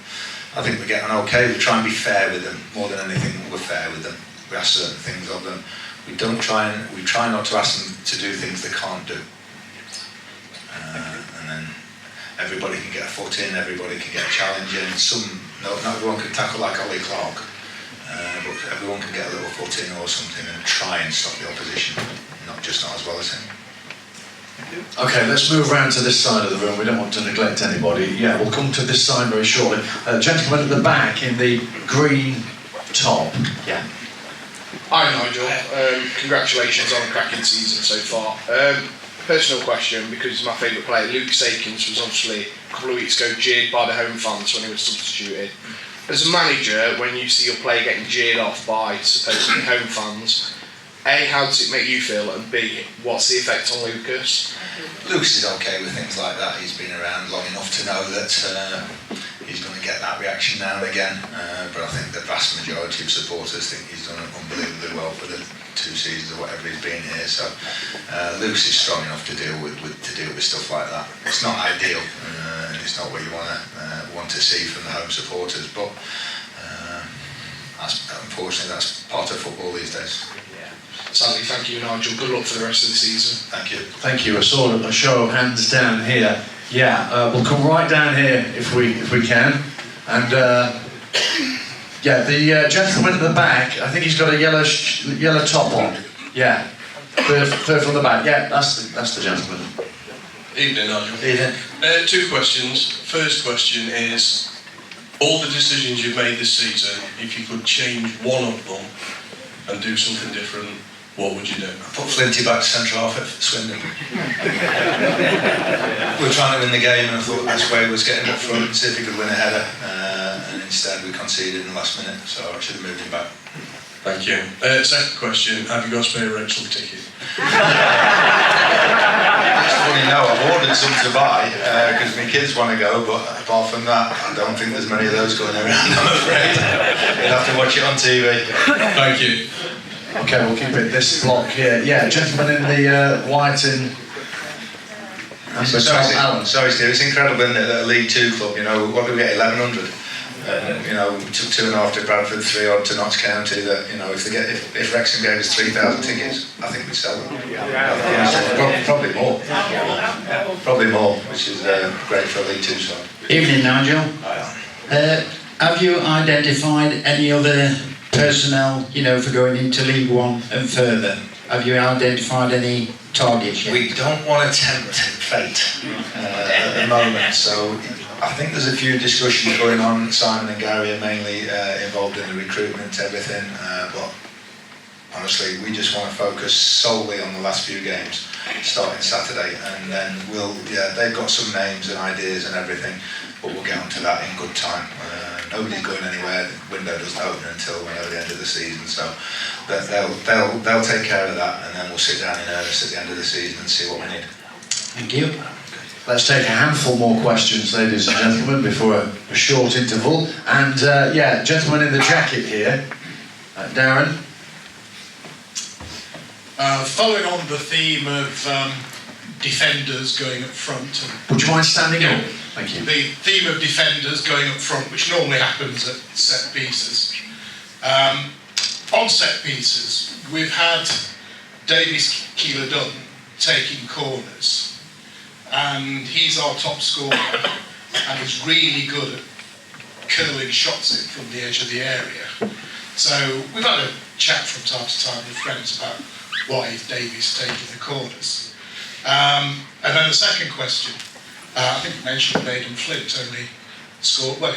I think we're getting okay. We try and be fair with them. More than anything, we're fair with them. We ask certain things of them. We try not to ask them to do things they can't do. And then everybody can get a foot in, everybody can get a challenge in. Not everyone can tackle like Ollie Clark, but everyone can get a little foot in or something and try and stop the opposition, not as well as him. Okay, let's move round to this side of the room. We don't want to neglect anybody. Yeah, we'll come to this side very shortly. Gentleman at the back in the green top. Yeah. Hi Nigel, congratulations on a cracking season so far. Personal question, because my favourite player, Luke Sakins, was obviously a couple of weeks ago jeered by the home fans when he was substituted. As a manager, when you see your player getting jeered off by supposedly home fans, A, how does it make you feel, and B, what's the effect on Lucas? Lucas is okay with things like that. He's been around long enough to know that he's going to get that reaction now and again, but I think the vast majority of supporters think he's done unbelievably well for the 2 seasons or whatever he's been here. So Lucas is strong enough to deal with stuff like that. It's not ideal, and it's not what you want to see from the home supporters, but unfortunately that's part of football these days. Sadly, thank you Nigel, good luck for the rest of the season. Thank you. Thank you. A sort of a show of hands down here. Yeah, we'll come right down here if we can. And yeah, the gentleman at the back, I think he's got a yellow top on. Yeah, third from the back. Yeah, that's the gentleman. Evening, Nigel. Evening. 2 questions. First question is, all the decisions you've made this season, if you could change one of them and do something different, what would you do? I put Flinty back centre half at Swindon. We were trying to win the game, and I thought that's where he was getting up front, see if he could win a header, and instead we conceded in the last minute, so I should have moved him back. Thank you. Second question, have you got a spare Wrexham ticket? It's funny know, I've ordered some to buy because my kids want to go, but apart from that, I don't think there's many of those going around, I'm afraid. You'll have to watch it on TV. Thank you. Okay, we'll keep it this block here. Yeah, gentleman in the white and Alan. Sorry, Steve, it's incredible, isn't it, that a League Two club, you know, what do we get, 1,100? You know, we took 2.5 to Bradford, 3 odd to Notts County. That, you know, if Wrexham gave us 3,000 tickets, I think we'd sell them. Probably more. Probably more, which is great for a League Two side. Evening, Nigel. Have you identified any other personnel, you know, for going into League One and further? Have you identified any targets yet? We don't want to tempt fate at the moment, so I think there's a few discussions going on. Simon and Gary are mainly involved in the recruitment, everything, but honestly, we just want to focus solely on the last few games, starting Saturday, and then they've got some names and ideas and everything, but we'll get onto that in good time. Nobody's going anywhere. The window doesn't open until the end of the season, so they'll take care of that, and then we'll sit down in earnest at the end of the season and see what we need. Thank you. Let's take a handful more questions, ladies and gentlemen, before a short interval. And gentleman in the jacket here, Darren. Following on the theme of defenders going up front. Would you mind standing up? Thank you. The theme of defenders going up front, which normally happens at set pieces. On set pieces, we've had Davies Keeler-Dunn taking corners. And he's our top scorer, and he's really good at curling shots in from the edge of the area. So we've had a chat from time to time with friends about why Davies taking the corners. And then the second question, I think you mentioned Baden Flint only scored, well,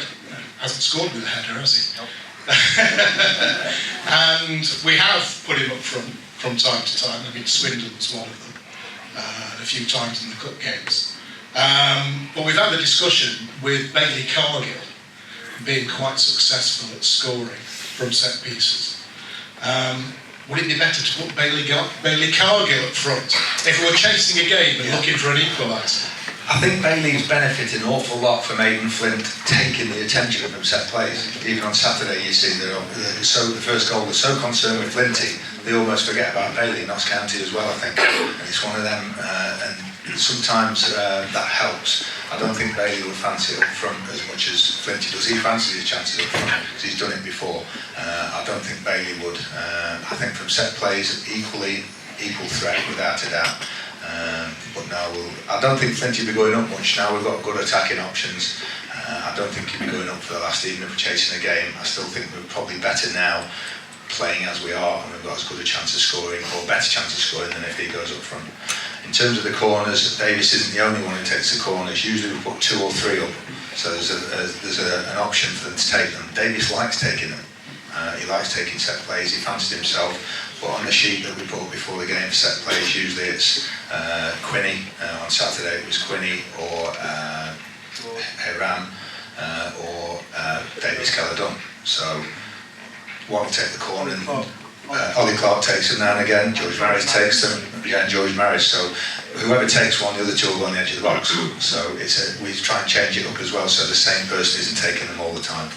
hasn't scored with a header, has he? Nope. And we have put him up front from time to time. I mean, Swindon was one of them. A few times in the cup games. But we've had the discussion with Bailey Cargill being quite successful at scoring from set pieces. Would it be better to put Bailey Cargill up front if we were chasing a game and looking for an equaliser? I think Bailey's benefited an awful lot from Aidan Flint taking the attention from set plays. Even on Saturday, you see the first goal, they're so concerned with Flinty, they almost forget about Bailey in Notts County as well, I think. And it's one of them, and sometimes that helps. I don't think Bailey will fancy it up front as much as Flinty does. He fancies his chances up front because he's done it before. I don't think Bailey would. I think from set plays, equal threat without a doubt. But now I don't think Flinty will be going up much. Now we've got good attacking options. I don't think he'll be going up for the last, even if we're chasing a game. I still think we're probably better now playing as we are, and we've got as good a chance of scoring, or better chance of scoring, than if he goes up front. In terms of the corners, Davies isn't the only one who takes the corners. Usually we put 2 or 3 up, so there's an option for them to take them. Davies likes taking them. He likes taking set plays. He fancied himself. But on the sheet that we put up before the game for set plays, usually it's Quinney. On Saturday it was Quinney or Hiram or Davies Keeler-Dunn. So one will take the corner, and Ollie Clark takes them now and again. George Maris takes them again. George Maris. So whoever takes one, the other 2 will go on the edge of the box. So we try and change it up as well, so the same person isn't taking them all the time.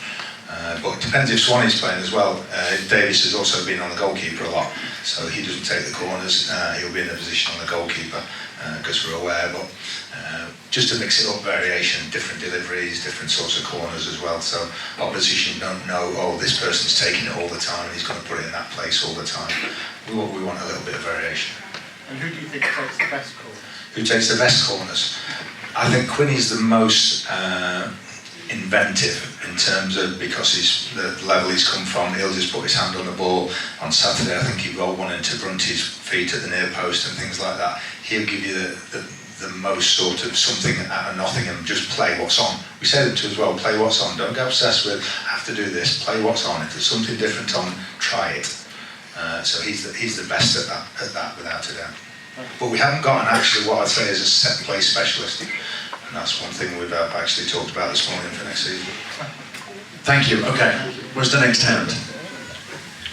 But it depends if Swanee's playing as well. Davies has also been on the goalkeeper a lot, so he doesn't take the corners. He'll be in a position on the goalkeeper because we're aware. But just to mix it up, variation, different deliveries, different sorts of corners as well. So opposition don't know, oh, this person's taking it all the time and he's going to put it in that place all the time. We want a little bit of variation. And who do you think takes the best corners? Who takes the best corners? I think Quinney's the most inventive in terms of, because the level he's come from, he'll just put his hand on the ball. On Saturday I think he rolled one into Brunty's feet at the near post and things like that. He'll give you the most sort of something out of nothing and just play what's on. We say that to as well, play what's on. Don't get obsessed with, I have to do this, play what's on. If there's something different on, try it. So he's the best at that without a doubt. But we haven't got actually what I'd say is a set play specialist. And that's one thing we've actually talked about this morning for next season. Thank you. Okay, where's the next hand?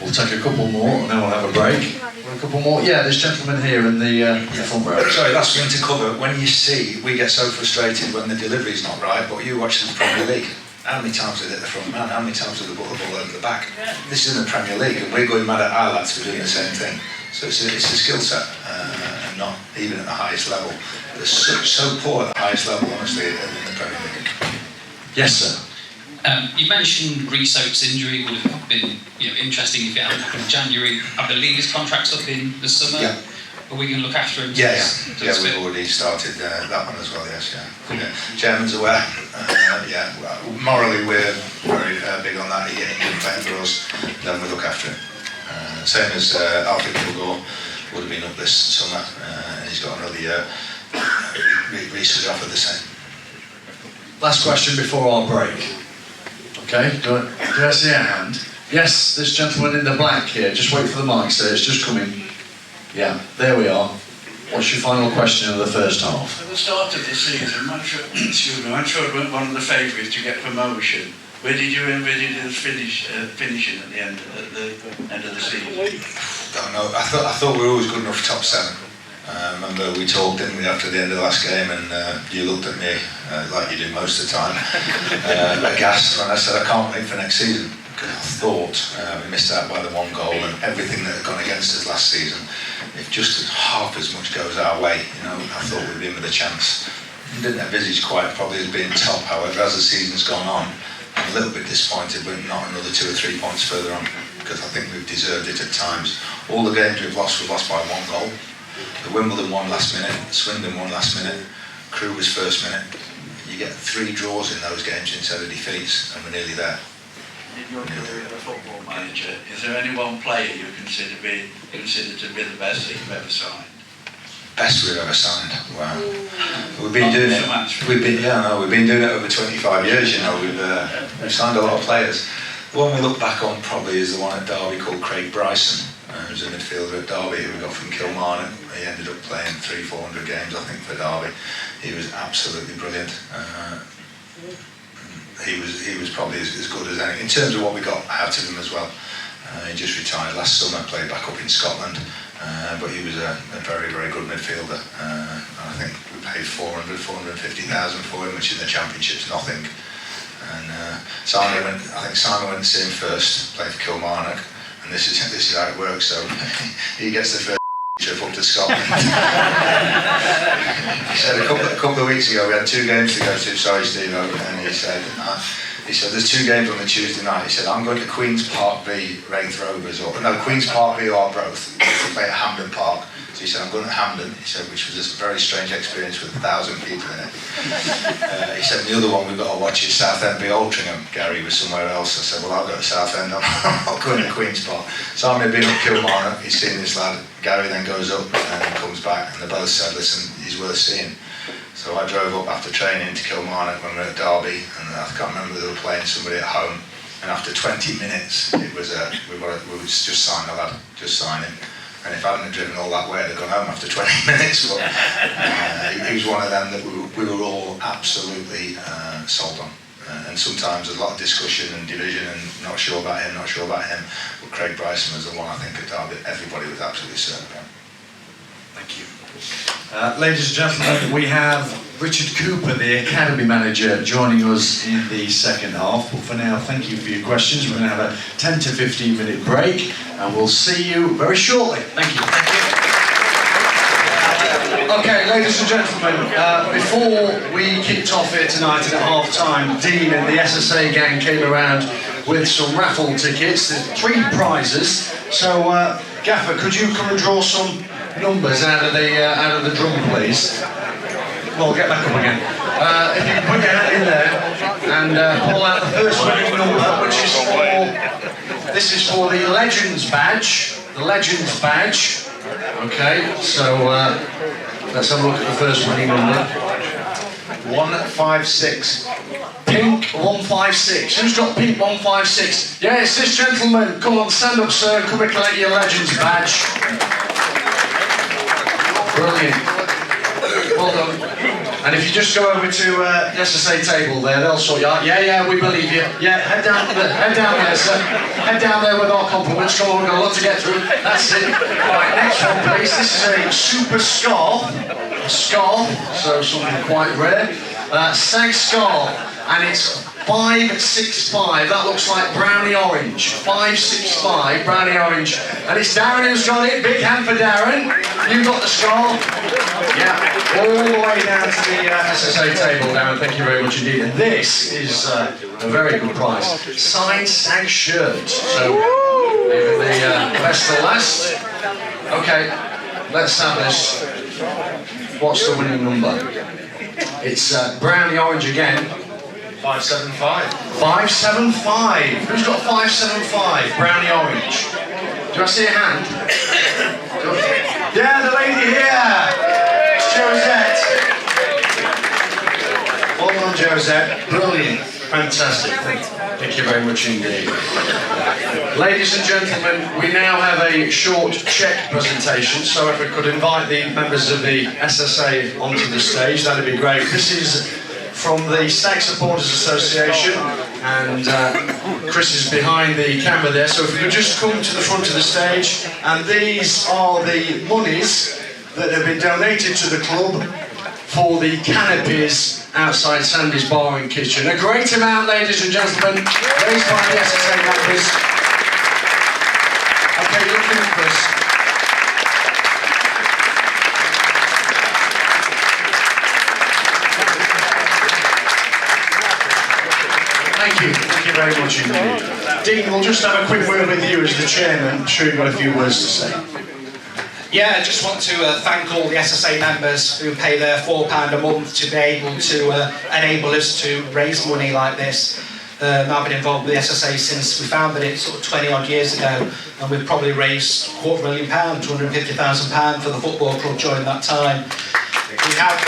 We'll take a couple more and then we'll have a break. A couple more. Yeah, this gentleman here in the front row. Sorry, last thing to cover. When you see, we get so frustrated when the delivery's not right, but you watch the Premier League. How many times did they hit the front man? How many times did they put the ball over the back? This is in the Premier League, and we're going mad at our lads for doing the same thing. So it's a skill set, and not even at the highest level. They're so poor at the highest level, honestly, in the Premier League. Yes, sir. You mentioned Reece Oak's injury would have been interesting if it hadn't happened in January. I believe his contract's up in the summer. Yeah. Are we going to look after him? Yeah, we've already started that one as well, yes, yeah. Chairman's aware. Morally we're very big on that. He can play for us, then we look after him. Same as Alfred Kilgore would have been up this summer, and he's got another year. Reece would offer the same. Last question before our break. Okay, do I see a hand? Yes, this gentleman in the black here. Just wait for the mic, sir. It's just coming. Yeah, there we are. What's your final question of the first half? At the start of the season, Mansfield weren't one of the favourites to get promotion. Where did you envisage us finishing at the end of the season? Don't know. I thought we were always good enough for top 7. Remember we talked, didn't we, after the end of the last game, and you looked at me like you do most of the time, aghast when I said I can't wait for next season. Because I thought we missed out by the 1 goal and everything that had gone against us last season. If just half as much goes our way, I thought we'd be in with a chance. Didn't envisage quite probably as being top, however, as the season's gone on, I'm a little bit disappointed we're not another 2 or 3 points further on, because I think we've deserved it at times. All the games we've lost by 1 goal. The Wimbledon won last minute, Swindon won last minute, Crewe was first minute. You get 3 draws in those games instead of defeats, and we're nearly there. In your career as a football manager, is there any one player you consider to be the best that you've ever signed? Best we've ever signed. Wow. We've been doing it. We've been doing it over 25 years. We've signed a lot of players. The one we look back on probably is the one at Derby called Craig Bryson. Who's a midfielder at Derby who we got from Kilmarnock. He ended up playing 300-400 games, I think, for Derby. He was absolutely brilliant. He was probably as good as any in terms of what we got out of him as well. He just retired last summer, played back up in Scotland, but he was a very, very good midfielder. I think we paid 450,000 for him, which in the Championship's nothing. And Simon went to see him first, played for Kilmarnock, and this is how it works. So he gets the first trip up to Scotland. He said a couple of weeks ago we had 2 games to go to. Sorry, Steve, and he said there's 2 games on the Tuesday night. He said I'm going to Queen's Park v Wraith Rovers, Queen's Park v Arbroath to play at Hampden Park. So he said I'm going to Hampden. He said, which was a very strange experience with 1,000 people in it. He said the other one we've got to watch is Southend v Altrincham. Gary was somewhere else. I said, well, I'll go to Southend. I'm not going to Queen's Park. So I've been at Kilmarnock. He's seen this lad. Gary then goes up and comes back, and they both said, listen, he's worth seeing. So I drove up after training to Kilmarnock when we were at Derby, and I can't remember they were playing somebody at home. And after 20 minutes, it was we just sign the lad, just sign him. And if I hadn't driven all that way, I'd have gone home after 20 minutes. But he was one of them that we were all absolutely sold on. And sometimes there's a lot of discussion and division and not sure about him. But Craig Bryson was the one I think at Derby everybody was absolutely certain about. Thank you. Ladies and gentlemen, we have Richard Cooper, the Academy Manager, joining us in the second half. But for now, thank you for your questions. We're going to have a 10 to 15 minute break, and we'll see you very shortly. Thank you. Okay, ladies and gentlemen, before we kicked off here tonight at half time, Dean and the SSA gang came around with some raffle tickets. There's 3 prizes. So, Gaffer, could you come and draw some numbers out of the drum, please? Well, get back up again. If you can put your hand in there and pull out the first winning number, which is this is for the Legends badge. The Legends badge. Okay, so let's have a look at the first winning number. 156. Pink 156. Who's got pink 156? Yes, this gentleman. Come on, stand up, sir. Come and collect your Legends badge. Brilliant. Well done. And if you just go over to the SSA table there, they'll sort you out. Yeah, we believe you. Yeah, head down there, sir. Head down there with our compliments. Come on, we've got a lot to get through. That's it. Right, next one, please. This is a super scarf. A scarf, so something quite rare. Stag scarf, and it's 565. That looks like brownie orange. 565, brownie orange. And it's Darren who's got it. Big hand for Darren. You got the scarf. Yeah, all the way down to the SSA table, Darren. Thank you very much indeed. And this is a very good price. Signed Stag shirt. So, leaving the best to last. Okay, let's have this. What's the winning number? It's brownie orange again. 575. 575. Who's got 575? Brownie orange. Do I see a hand? Yeah, the lady here. It's Josette. Well done, Josette. Brilliant. Fantastic. Thank you very much indeed. Ladies and gentlemen, we now have a short cheque presentation, so if we could invite the members of the SSA onto the stage, that'd be great. This is from the Stag Supporters Association, and Chris is behind the camera there, so if we could just come to the front of the stage. And these are the monies that have been donated to the club for the canopies outside Sandy's Bar and Kitchen. A great amount, ladies and gentlemen, raised by the SSA members. Okay, looking at Chris. Thank you very much indeed. Dean, we'll just have a quick word with you as the chairman. I'm sure you've got a few words to say. Yeah, I just want to thank all the SSA members who pay their £4 a month to be able to enable us to raise money like this. I've been involved with the SSA since we founded it sort of 20 odd years ago, and we've probably raised £250,000 for the football club during that time. We have,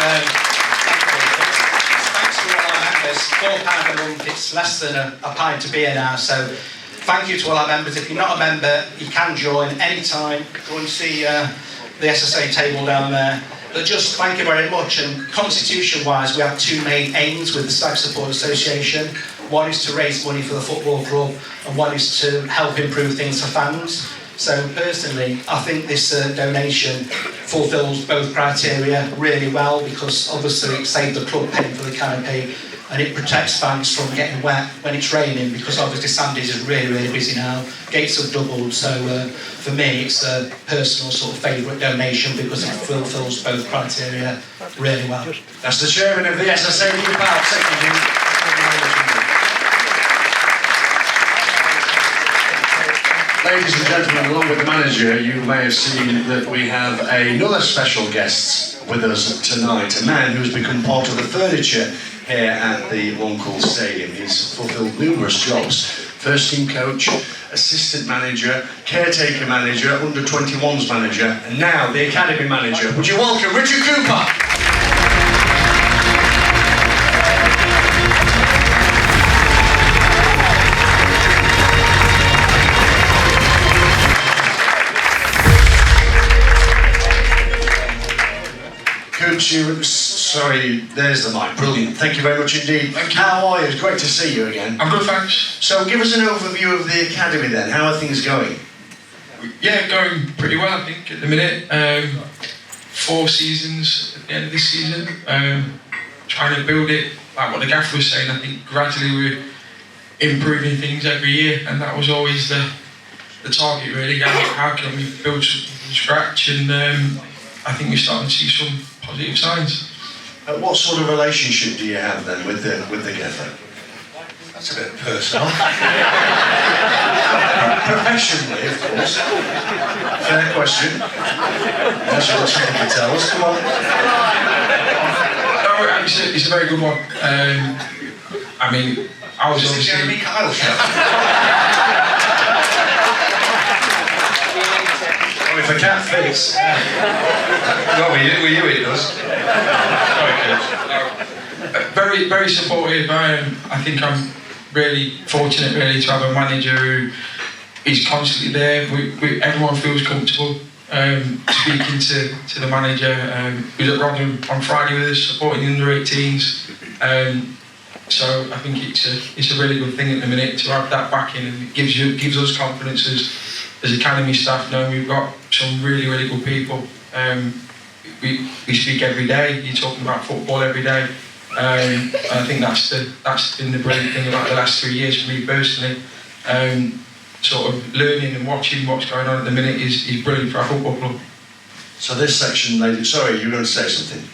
thanks to all our members, £4 a month, it's less than a pint of beer now, so thank you to all our members. If you're not a member, you can join anytime. Go and see the SSA table down there. But just thank you very much. And constitution-wise, we have two main aims with the Stag Support Association. One is to raise money for the football club, and one is to help improve things for fans. So personally, I think this donation fulfills both criteria really well, because obviously it saved the club paying for the canopy, and it protects fans from getting wet when it's raining, because obviously Sandy's is really, really busy now. Gates have doubled, so for me it's a personal sort of favourite donation because it fulfills both criteria really well. That's the chairman of the SSA. Ladies and gentlemen, along with the manager, you may have seen that we have another special guest with us tonight, a man who's become part of the furniture here at the One Call Stadium. He's fulfilled numerous jobs: first team coach, assistant manager, caretaker manager, under-21s manager, and now the academy manager. Would you welcome Richard Cooper? Sorry, there's the mic. Brilliant. Thank you very much indeed. How are you? It's great to see you again. I'm good, thanks. So give us an overview of the academy then. How are things going? Yeah, going pretty well, I think, at the minute. 4 seasons at the end of this season. Trying to build it, like what the gaffer was saying, I think gradually we're improving things every year, and that was always the target really. How can we build something from scratch? And I think we're starting to see some positive signs. What sort of relationship do you have then with the gaffer? That's a bit personal. Professionally, of course. Fair question. That's what something to tell us. Come on. No, it's a very good one. I mean, I was obviously... Jeremy Kyle show. Well, if a cat fits. Well, with you it does. Very, very supportive. I think I'm really fortunate really to have a manager who is constantly there. Everyone feels comfortable. speaking to the manager, who was at Rotherham on Friday with us, supporting the under-18s. So I think it's a really good thing at the minute to have that backing, and it gives us confidence as academy staff, knowing we've got some really, really good people. We speak every day. You're talking about football every day. And I think that's been the brilliant thing about the last 3 years for me personally. Sort of learning and watching what's going on at the minute is brilliant for our football club. So this section, ladies, sorry, you were going to say something?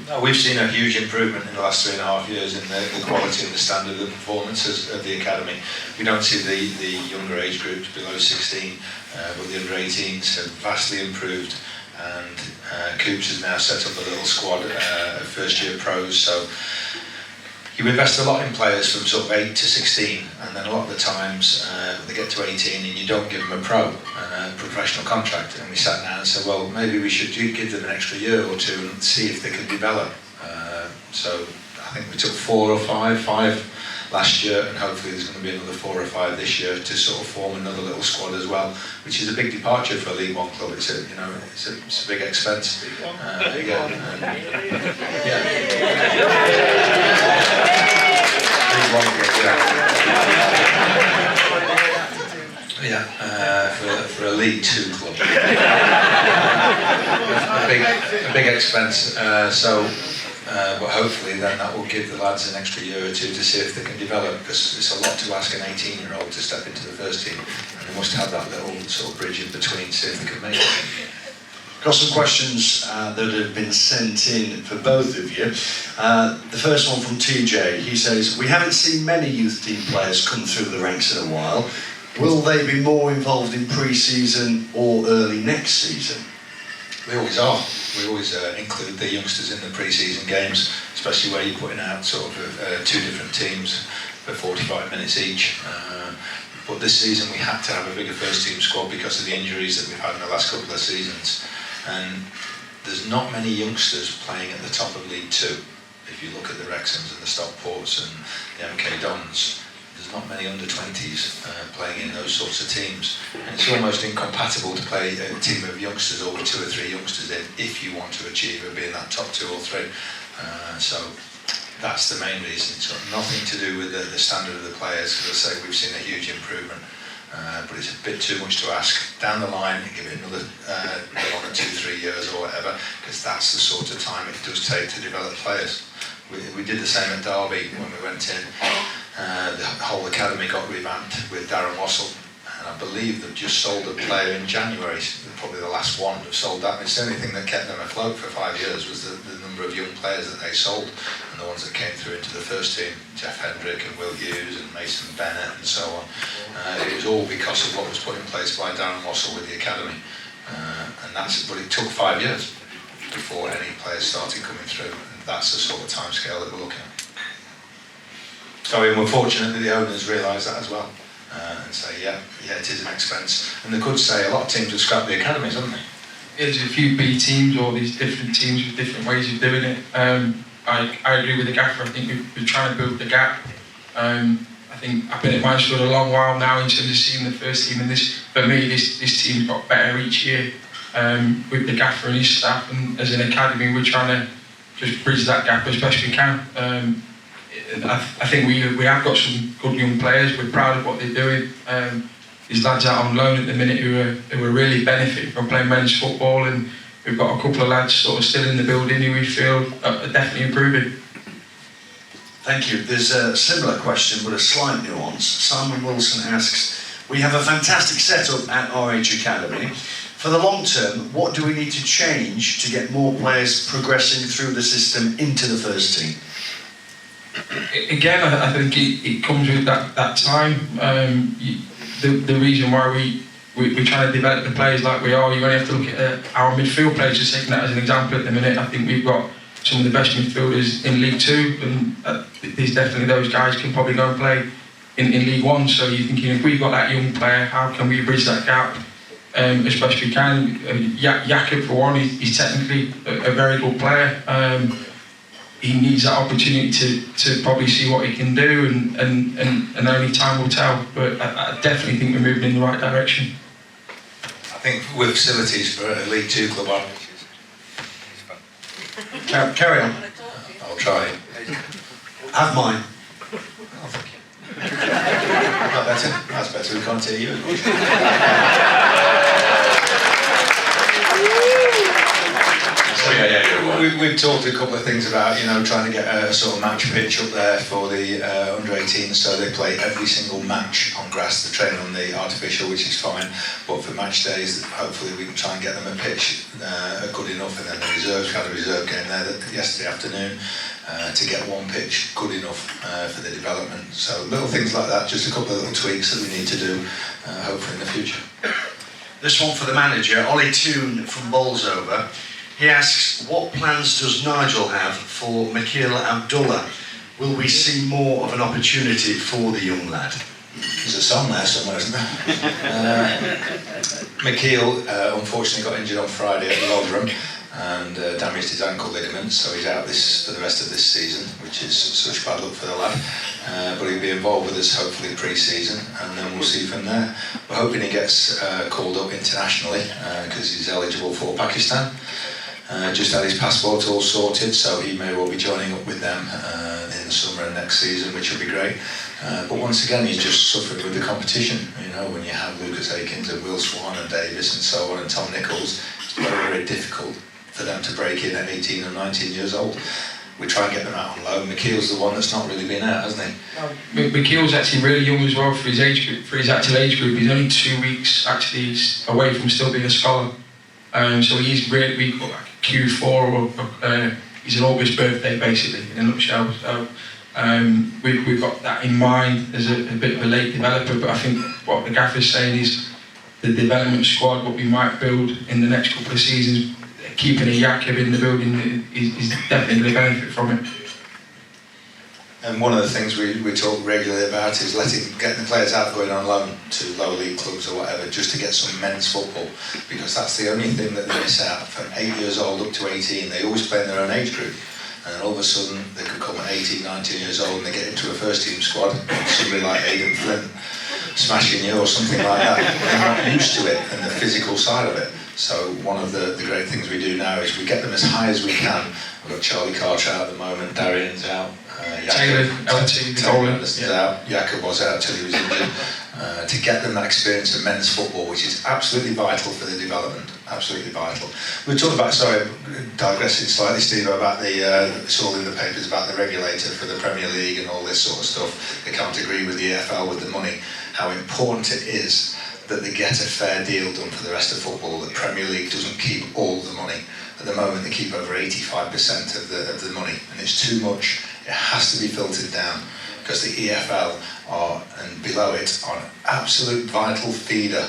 No, we've seen a huge improvement in the last 3.5 years in the quality and the standard of the performances of the academy. We don't see the younger age groups below 16, but the under 18s have vastly improved, and Coops has now set up a little squad of first year pros. So you invest a lot in players from sort of 8 to 16, and then a lot of the times they get to 18 and you don't give them a professional contract. And we sat down and said, well, maybe we should give them an extra year or two and see if they can develop. So I think we took 4 or 5 last year, and hopefully there's going to be another 4 or 5 this year to sort of form another little squad as well, which is a big departure for a League One club. It's a big expense. For a League Two club, a big expense. But hopefully then that will give the lads an extra year or two to see if they can develop, because it's a lot to ask an 18-year-old to step into the first team, and they must have that little sort of bridge in between to see if they can make it. Got some questions that have been sent in for both of you. The first one from TJ. He says, we haven't seen many youth team players come through the ranks in a while. Will they be more involved in pre-season or early next season? We always are. We always include the youngsters in the pre-season games, especially where you're putting out sort of 2 different teams for 45 minutes each. But this season we had to have a bigger first team squad because of the injuries that we've had in the last couple of seasons. And there's not many youngsters playing at the top of League Two. If you look at the Wrexhams and the Stockports and the MK Dons, there's not many under-20s playing in those sorts of teams. And it's almost incompatible to play a team of youngsters or with 2 or 3 youngsters in if you want to achieve or be in that top 2 or 3. So that's the main reason. It's got nothing to do with the standard of the players. As I say, we've seen a huge improvement. But it's a bit too much to ask. Down the line, give it another 1 or 2, 3 years or whatever, because that's the sort of time it does take to develop players. We did the same at Derby when we went in. The whole academy got revamped with Darren Wassell, and I believe they've just sold a player in January, probably the last one that sold that. And it's the only thing that kept them afloat for 5 years was the number of young players that they sold, and the ones that came through into the first team, Jeff Hendrick and Will Hughes and Mason Bennett and so on. It was all because of what was put in place by Darren Wassell with the academy, but it took 5 years before any players started coming through, and that's the sort of timescale that we're looking at. So we're fortunate that the owners realise that as well, and say, yeah, it is an expense. And they could say a lot of teams have scrapped the academies, haven't they? There's a few B teams or these different teams with different ways of doing it. I agree with the gaffer. I think we're trying to build the gap. I think I've been at Mansfield a long while now in terms of seeing the first team, and for me this team's got better each year with the gaffer and his staff, and as an academy we're trying to just bridge that gap as best we can. I think we have got some good young players. We're proud of what they're doing. These lads out on loan at the minute who are really benefiting from playing men's football, and we've got a couple of lads sort of still in the building who we feel are definitely improving. Thank you. There's a similar question but a slight nuance. Simon Wilson asks, we have a fantastic setup at RH Academy. For the long term, what do we need to change to get more players progressing through the system into the first team? Again, I think it comes with that time. The reason why we're trying to develop the players like we are, you only have to look at our midfield players, just taking that as an example at the minute. I think we've got some of the best midfielders in League Two, and there's definitely those guys can probably go and play in League One. So you're thinking, if we've got that young player, how can we bridge that gap as best we can? Jakob, for one, he's technically a very good player. He needs that opportunity to probably see what he can do, and only time will tell. But I definitely think we're moving in the right direction. I think with facilities for a League Two club, Carry on. I'll try. Have mine. Not better. That's better. We can't hear you. We've talked a couple of things about, trying to get a sort of match pitch up there for the under-18s, so they play every single match on grass. They train on the artificial, which is fine, but for match days, hopefully we can try and get them a pitch good enough, and then the reserves, we had a reserve game there yesterday afternoon to get one pitch good enough for the development. So little things like that, just a couple of little tweaks that we need to do, hopefully in the future. This one for the manager, Ollie Toon from Bolsover. He asks, what plans does Nigel have for Mikhail Abdullah? Will we see more of an opportunity for the young lad? There's a song there somewhere, isn't there? Mikhail unfortunately got injured on Friday at Rotherham and damaged his ankle ligament, so he's out for the rest of this season, which is such bad luck for the lad. But he'll be involved with us hopefully pre-season, and then we'll see from there. We're hoping he gets called up internationally because he's eligible for Pakistan. Just had his passport all sorted, so he may well be joining up with them in the summer and next season, which will be great. But once again, he's just suffering with the competition. When you have Lucas Akins and Will Swan and Davis and so on and Tom Nichols, it's very, very difficult for them to break in at 18 or 19 years old. We try and get them out on loan. Mikhail's the one that's not really been out, hasn't he? Mikhail's actually really young as well for his age group, for his actual age group. He's only 2 weeks actually away from still being a scholar. So he's really Q4 or he's an August birthday basically in a nutshell. So we've got that in mind as a bit of a late developer, but I think what the gaffer's saying is the development squad, what we might build in the next couple of seasons, keeping a Yakub in the building is definitely going to benefit from it. And one of the things we talk regularly about is getting the players out going on loan to lower league clubs or whatever, just to get some men's football, because that's the only thing that they miss out. From 8 years old up to 18, they always play in their own age group, and then all of a sudden they could come at 18, 19 years old and they get into a first team squad, somebody like Aidan Flint smashing you or something like that. They're not used to it and the physical side of it. So one of the great things we do now is we get them as high as we can. We've got Charlie Carter out at the moment, Darian's out, Taylor, Anderson's out, Jakub was out till he was injured, to get them that experience of men's football, which is absolutely vital for the development, absolutely vital. We talked about, sorry, digressing slightly, Steve, about it's all in the papers about the regulator for the Premier League and all this sort of stuff. They can't agree with the EFL with the money, how important it is that they get a fair deal done for the rest of football. The Premier League doesn't keep all the money. At the moment they keep over 85% of the money, and it's too much. It has to be filtered down, because the EFL and below it are an absolute vital feeder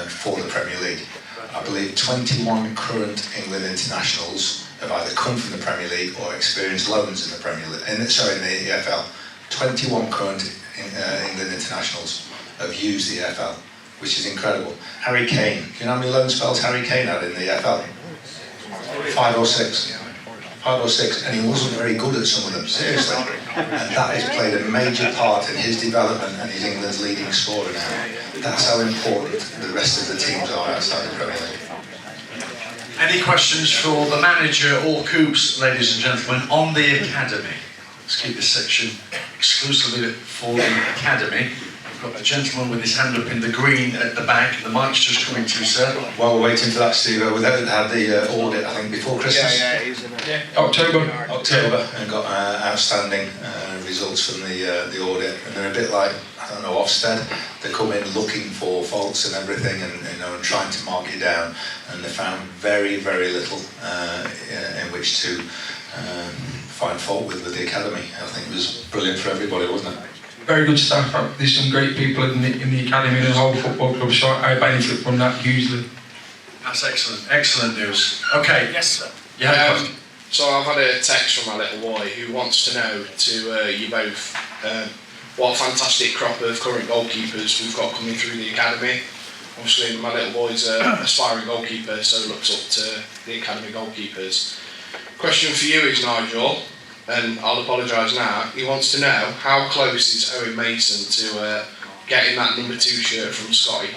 for the Premier League. I believe 21 current England internationals have either come from the Premier League or experienced loans in the Premier League. In the EFL. 21 current England internationals have used the EFL, which is incredible. Harry Kane, do you know how many loan spells Harry Kane had in the EFL? 5 or 6. 5 or 6, and he wasn't very good at some of them, seriously. And that has played a major part in his development, and he's England's leading scorer now. That's how important the rest of the teams are outside the Premier League. Any questions for the manager or Coops, ladies and gentlemen, on the academy? Let's keep this section exclusively for the academy. We've got a gentleman with his hand up in the green at the back. The mic's just coming to you, sir. While we're waiting for that, Steve, we had the audit, I think, before Christmas. October, and got outstanding results from the audit. And they're a bit like, I don't know, Ofsted. They come in looking for faults and everything, and trying to mark you down. And they found very, very little in which to find fault with the academy. I think it was brilliant for everybody, wasn't it? Very good staff. There's some great people in the academy and the whole football club, so I benefit from that hugely. That's excellent. Excellent news. Okay. Yes, sir. So I've had a text from my little boy who wants to know you both what a fantastic crop of current goalkeepers we've got coming through the academy. Obviously, my little boy's an aspiring goalkeeper, so looks up to the academy goalkeepers. Question for you is, Nigel, and I'll apologise now, he wants to know how close is Owen Mason to getting that number 2 shirt from Scotty?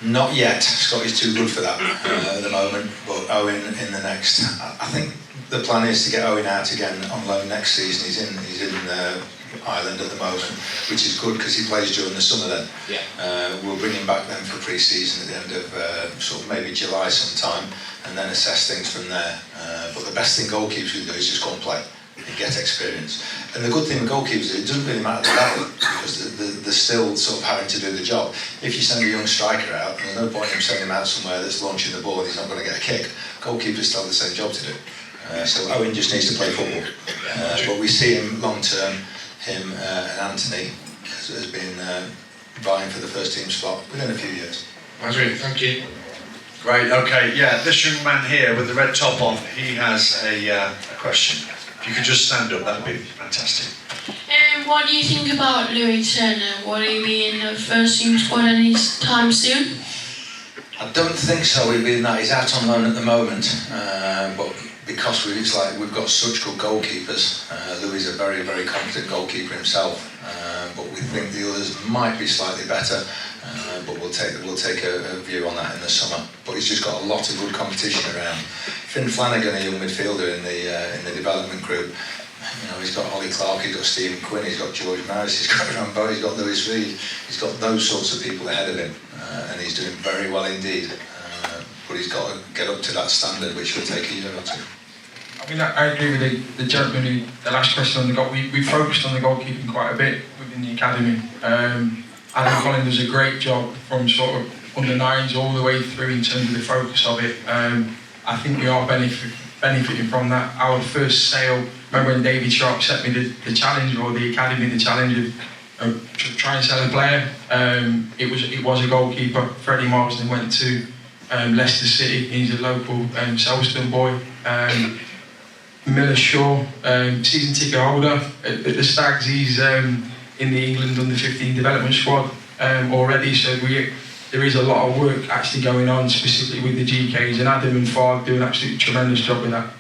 Not yet. Scott is too good for that at the moment, but Owen in the next. I think the plan is to get Owen out again on loan next season. He's in Ireland at the moment, which is good because he plays during the summer then. We'll bring him back then for pre-season at the end of sort of maybe July sometime, and then assess things from there. But the best thing goalkeepers can do is just go and play and get experience. And the good thing with goalkeepers is it doesn't really matter the level, because they're still sort of having to do the job. If you send a young striker out, there's no point in sending him out somewhere that's launching the ball and he's not going to get a kick. Goalkeepers still have the same job to do. So Owen just needs to play football. But we see him long term, him and Anthony has been vying for the first team spot within a few years. Andrew, thank you. Great, okay, yeah, this young man here with the red top on, he has a question. If you could just stand up, that'd be fantastic. What do you think about Louis Turner? Will he be in the first team squad anytime soon? I don't think so. He's out on loan at the moment, but because we've got such good goalkeepers. Louis is a very, very competent goalkeeper himself, but we think the others might be slightly better. But we'll take a view on that in the summer. But he's just got a lot of good competition around. Finn Flanagan, a young midfielder in the development group. You know, he's got Ollie Clark, he's got Stephen Quinn, he's got George Maris, he's got Rambo, he's got Lewis Reed. He's got those sorts of people ahead of him, and he's doing very well indeed. But he's got to get up to that standard, which will take a year or two. I mean, I agree with the gentleman the last question on the goal. We focused on the goalkeeping quite a bit within the academy. Adam Collin does a great job from sort of under nines all the way through in terms of the focus of it. I think we are benefiting from that. Our first sale, remember when David Sharp set me the challenge, or the academy the challenge of try and sell a player. It was a goalkeeper. Freddie Marsden went to Leicester City. He's a local Selston boy. Miller Shaw, season ticket holder at the Stags. He's in the England under 15 development squad already. So there is a lot of work actually going on, specifically with the GKs, and Adam and Fard do an absolutely tremendous job with that.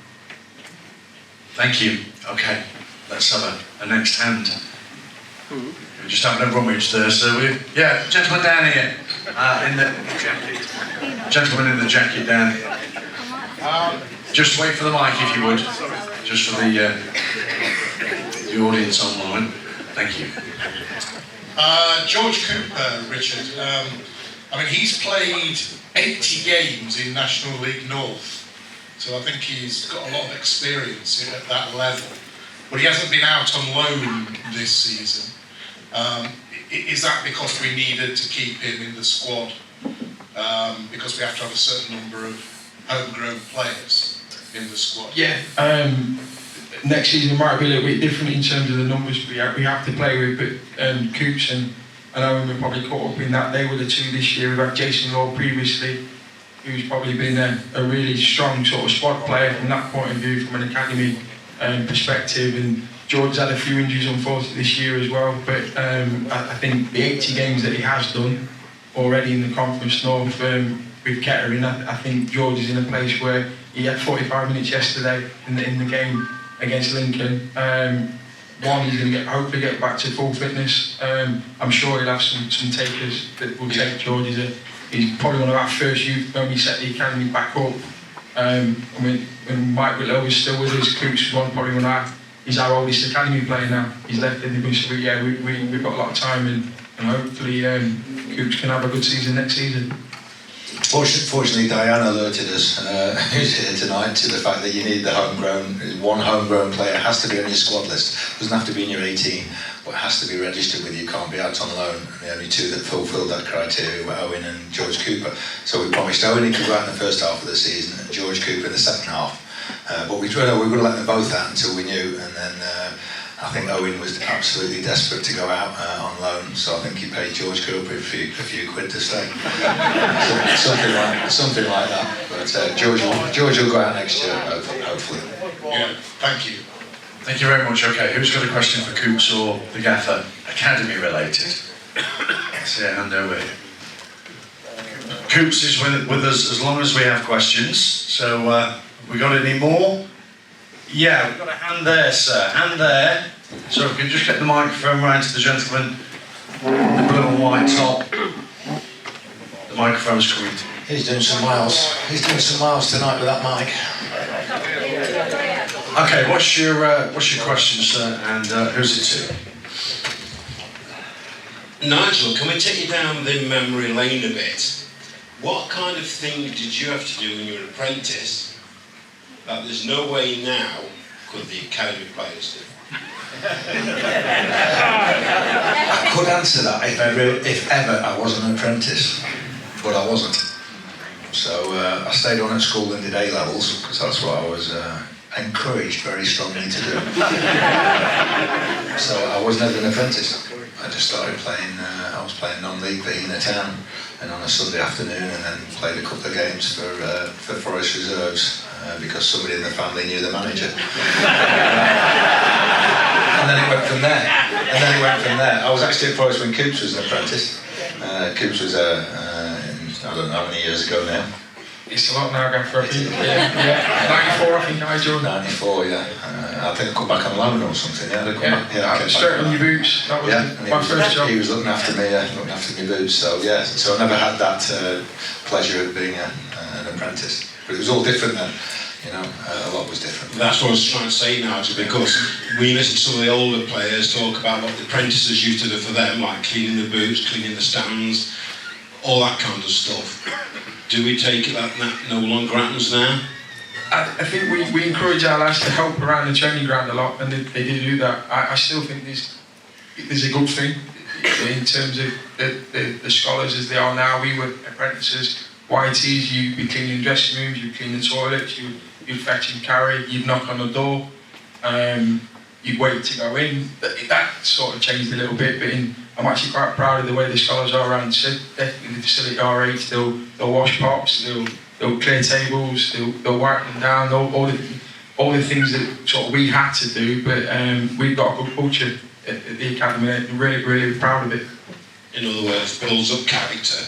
Thank you. Okay, let's have a next hand. We're just having a rummage there, so yeah, gentleman down here in the jacket. Gentleman in the jacket down here. Just wait for the mic if you would, just for the audience online. Thank you. George Cooper, Richard. I mean, he's played 80 games in National League North, so I think he's got a lot of experience at that level. But he hasn't been out on loan this season. Is that because we needed to keep him in the squad? Because we have to have a certain number of homegrown players in the squad? Yeah. Next season might be a little bit different in terms of the numbers we have to play with, but Coops and Owen were probably caught up in that. They were the two this year. We've had Jason Law previously, who's probably been a really strong sort of squad player from that point of view, from an academy perspective. And George's had a few injuries unfortunately this year as well, but I think the 80 games that he has done already in the Conference North with Kettering, I think George is in a place where he had 45 minutes yesterday in the game against Lincoln. He's going to hopefully get back to full fitness. I'm sure he'll have some takers that will take George. He's probably one of our first youth when we set the academy back up. When Mike Whitlow was still with us, Coops was probably he's our oldest academy player now. He's left in the bush, but yeah, we've got a lot of time, and hopefully Coops can have a good season next season. Fortunately, Diana alerted us, who's here tonight, to the fact that you need one homegrown player has to be on your squad list. Doesn't have to be in your 18, but it has to be registered with you. Can't be out on loan. And the only two that fulfilled that criteria were Owen and George Cooper. So we promised Owen he could go out in the first half of the season and George Cooper in the second half. But we were going to let them both out until we knew, and then I think Owen was absolutely desperate to go out on loan, so I think he paid George Cooper a few quid to stay. something like that. But George will go out next year, hopefully. Yeah, thank you. Thank you very much. Okay, who's got a question for Coops or the gaffer? Academy related. Let's see a hand over here. Coops is with us as long as we have questions. So, we got any more? Yeah, we've got a hand there, sir. Hand there. So if we can just get the microphone round to the gentleman in the blue and white top. The microphone's coming. He's doing some miles. He's doing some miles tonight with that mic. Okay, what's your question, sir, and who's it to? Nigel, can we take you down the memory lane a bit? What kind of thing did you have to do when you were an apprentice that there's no way now could the academy players do? I could answer that if ever I was an apprentice, but I wasn't. So I stayed on at school and did A levels because that's what I was encouraged very strongly to do. So I was never an apprentice. I just started playing. I was playing non-league in a town, and on a Sunday afternoon, and then played a couple of games for Forest Reserves because somebody in the family knew the manager. And then it went from there. I was actually at Forest when Coops was an apprentice. Coops was I don't know how many years ago now. It's a lot now, Gaffer, I think. Yeah. 94, I think, Nigel. 94, yeah. I think I come back on loan or something. Yeah, I came straight back on your boots. That was my first job. He was looking after me, looking after my boots. So yeah, so I never had that pleasure of being an apprentice. But it was all different then. You know, a lot was different. That's what I was trying to say now, because we listen to some of the older players talk about what the apprentices used to do for them, like cleaning the boots, cleaning the stands, all that kind of stuff. Do we take it that no longer happens now? I think we encourage our lads to help around the training ground a lot, and they do that. I still think there's a good thing in terms of the scholars as they are now. We were apprentices, YTs, you'd be cleaning dressing rooms, you'd clean the toilets, you'd fetch and carry, you'd knock on the door, you'd wait to go in. That sort of changed a little bit, but I'm actually quite proud of the way the scholars are around the facility RH. They'll wash pots, they'll clear tables, they'll wipe them down, all the things that sort of we had to do, but we've got a good culture at the academy, and really, really proud of it. In other words, builds up character,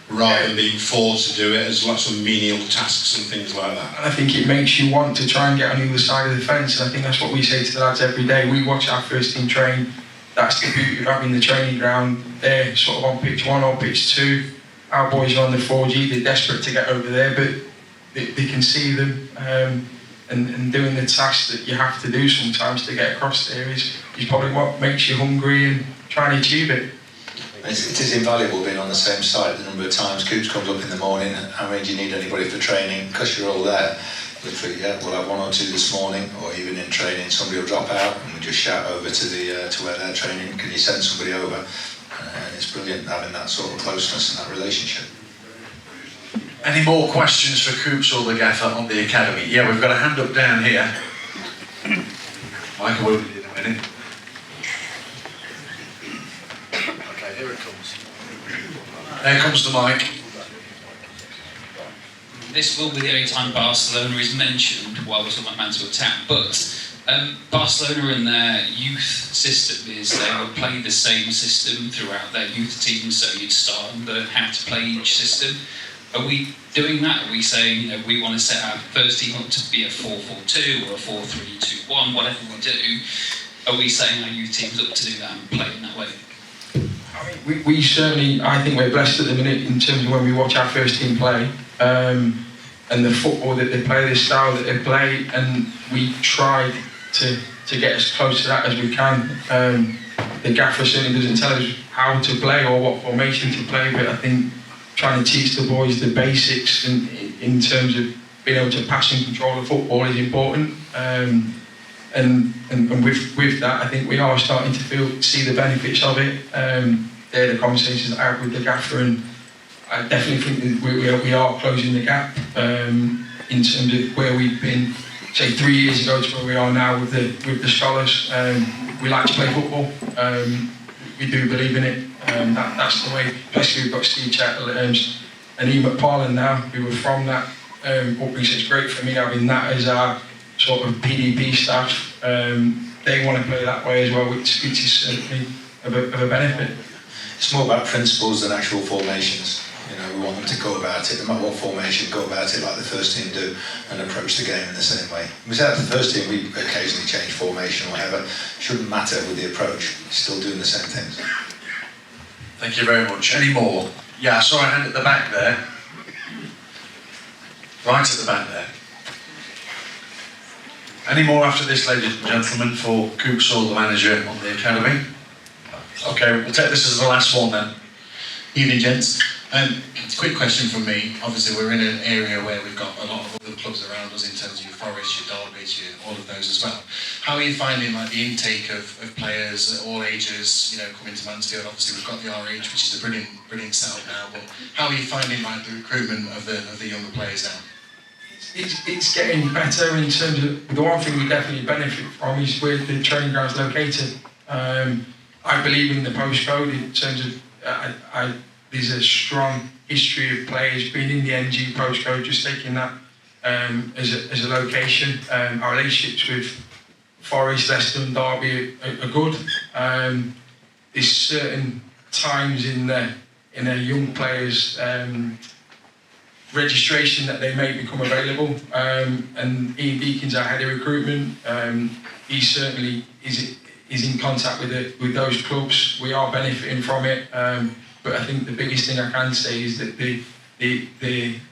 rather than being forced to do it as lots of menial tasks and things like that. I think it makes you want to try and get on the other side of the fence, and I think that's what we say to the lads every day. We watch our first team train. That's the beauty of having the training ground there, sort of on pitch 1 or pitch 2. Our boys are on the 4G, they're desperate to get over there, but they can see them, and doing the tasks that you have to do sometimes to get across there is probably what makes you hungry and trying to achieve it. It is invaluable being on the same site. The number of times Coops comes up in the morning, how many do you need anybody for training? Because you're all there. Literally, yeah, we'll have 1 or 2 this morning, or even in training, somebody will drop out and we just shout over to where they're training, can you send somebody over? And it's brilliant having that sort of closeness and that relationship. Any more questions for Coops or the gaffer on the academy? Yeah, we've got a hand up down here. Michael will be in a minute. Okay, here it comes. There comes the mic. This will be the only time Barcelona is mentioned while we're talking about Mansfield Town, but Barcelona and their youth system is they will play the same system throughout their youth team, so you'd start and learn how to play each system. Are we doing that? Are we saying, we want to set our first team up to be a 4-4-2 or a 4-3-2-1, whatever we do? Are we setting our youth teams up to do that and play in that way? We certainly, I think we're blessed at the minute in terms of when we watch our first team play, and the football that they play, the style that they play, and we try to get as close to that as we can. The gaffer certainly doesn't tell us how to play or what formation to play, but I think trying to teach the boys the basics in terms of being able to pass and control the football is important. And with that, I think we are starting to see the benefits of it. They're the conversations that I have with the gaffer, and I definitely think that we are closing the gap in terms of where we've been, say 3 years ago to where we are now with the scholars. We like to play football. We do believe in it. That's the way. Especially we've got Steve Chettle and Ian McParlin now, who were from that upbringing. So it's great for me having that as our sort of PDP staff. They want to play that way as well, which is certainly of a benefit. It's more about principles than actual formations. We want them to go about it, no matter what formation, go about it like the first team do and approach the game in the same way. We said the first team, we occasionally change formation or whatever. Shouldn't matter with the approach, still doing the same things. Thank you very much. Any more? Yeah, I saw a hand at the back there. Right at the back there. Any more after this, ladies and gentlemen, for Coops or the manager on the academy? Okay, we'll take this as the last one then. Evening, gents. Quick question from me. Obviously, we're in an area where we've got a lot of other clubs around us in terms of your Forest, your Derby's, all of those as well. How are you finding like the intake of players at all ages? You know, coming to Mansfield. Obviously, we've got the RH, which is a brilliant setup now. But how are you finding like the recruitment of the younger players now? It's getting better in terms of the one thing we definitely benefit from is where the training ground's located. I believe in the postcode in terms of there's a strong history of players being in the NG postcode, just taking that as a location. Our relationships with Forest, Leicester and Derby are good. There's certain times in their young players' registration that they may become available. And Ian Deakins, our head of recruitment, he certainly is in contact with those clubs. We are benefiting from it. But I think the biggest thing I can say is that the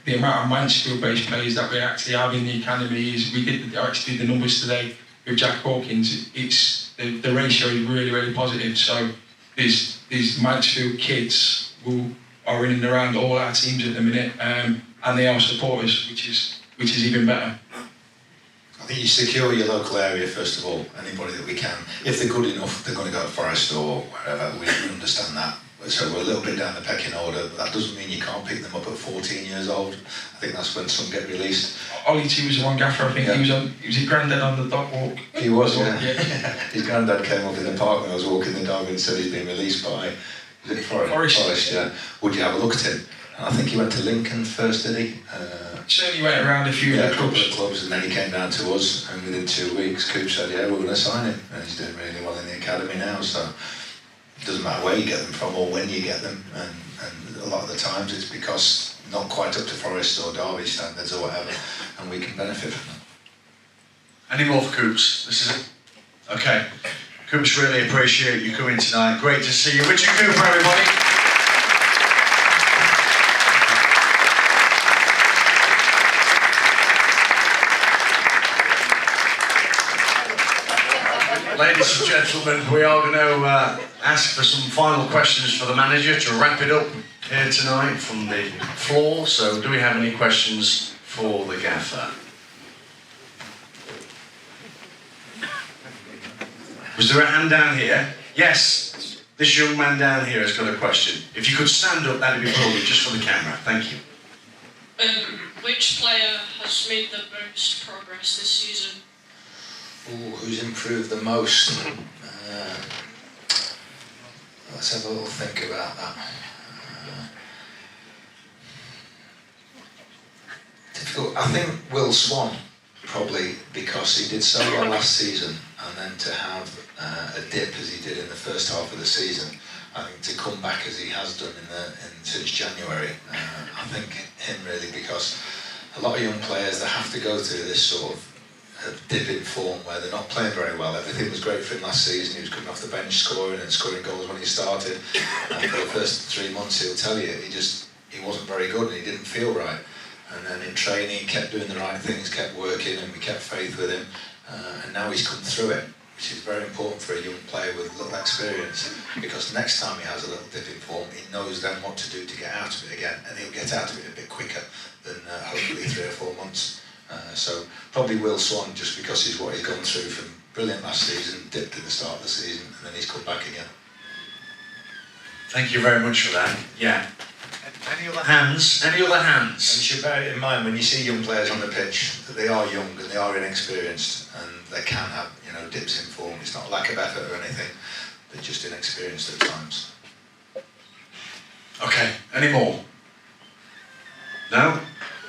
amount of Mansfield-based players that we actually have in the academy is I actually did the numbers today with Jack Hawkins. It's the ratio is really positive. So these Mansfield kids who are in and around all our teams at the minute, and they are supporters, which is even better. I think you secure your local area first of all. Anybody that we can, if they're good enough, they're going to go to Forest or wherever. We understand that. So we're a little bit down the pecking order, but that doesn't mean you can't pick them up at 14 years old. I think that's when some get released. Ollie T was the one gaffer, I think. Yeah. He was his granddad on the dog walk. He was, yeah. His granddad came up in the park when I was walking the dog and said he's been released by Forest, yeah. Would you have a look at him? And I think he went to Lincoln first, did he? Certainly went around a few of the clubs, and then he came down to us, and within 2 weeks, Coop said, yeah, we're going to sign him. And he's doing really well in the academy now, so it doesn't matter where you get them from or when you get them, and a lot of the times it's because not quite up to Forest or Derby standards or whatever, and we can benefit from them. Any more for Coops? This is it? Okay. Coops, really appreciate you coming tonight. Great to see you. Richard Cooper, everybody. Ladies and gentlemen, we are going to ask for some final questions for the manager to wrap it up here tonight from the floor. So, do we have any questions for the gaffer? Was there a hand down here? Yes, this young man down here has got a question. If you could stand up, that'd be brilliant, just for the camera. Thank you. Which player has made the most progress this season? Ooh, who's improved the most? Let's have a little think about that. Difficult. I think Will Swan, probably, because he did so well last season, and then to have a dip as he did in the first half of the season, I think to come back as he has done since January, I think him really, because a lot of young players, they have to go through this sort of dip in form where they're not playing very well. Everything was great for him last season. He was coming off the bench scoring goals when he started, and for the first 3 months he'll tell you he wasn't very good and he didn't feel right, and then in training he kept doing the right things, kept working, and we kept faith with him, and now he's come through it, which is very important for a young player with little experience, because next time he has a little dip in form, he knows then what to do to get out of it again, and he'll get out of it a bit quicker than hopefully 3 or 4 months. So probably Will Swan, just because he's what he's gone through from brilliant last season, dipped at the start of the season, and then he's come back again. Thank you very much for that. Yeah. Any other hands? Any other hands? And you should bear it in mind when you see young players on the pitch that they are young and they are inexperienced, and they can have dips in form. It's not lack of effort or anything; they're just inexperienced at times. Okay. Any more? No.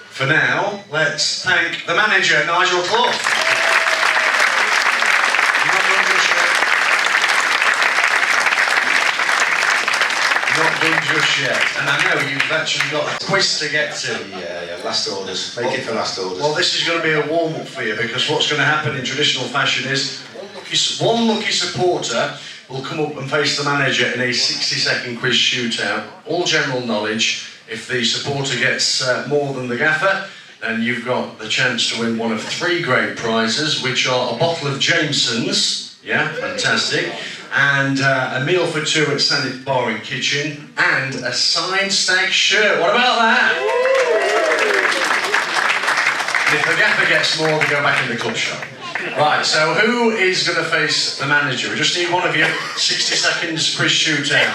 For now, let's thank the manager, Nigel Clough. Not done just yet. And I know you've actually got a quiz to get to. Yeah, last orders. Make it for last orders. Well, this is going to be a warm-up for you, because what's going to happen in traditional fashion is one lucky supporter will come up and face the manager in a 60-second quiz shootout. All general knowledge. If the supporter gets more than the gaffer, then you've got the chance to win one of 3 great prizes, which are a bottle of Jameson's, yeah, fantastic, and a meal for 2 at Standard Bar and Kitchen, and a signed Stag shirt. What about that? And if the gaffer gets more, they go back in the club shop. Right, so who is going to face the manager? We just need one of you. 60 seconds quiz shootout.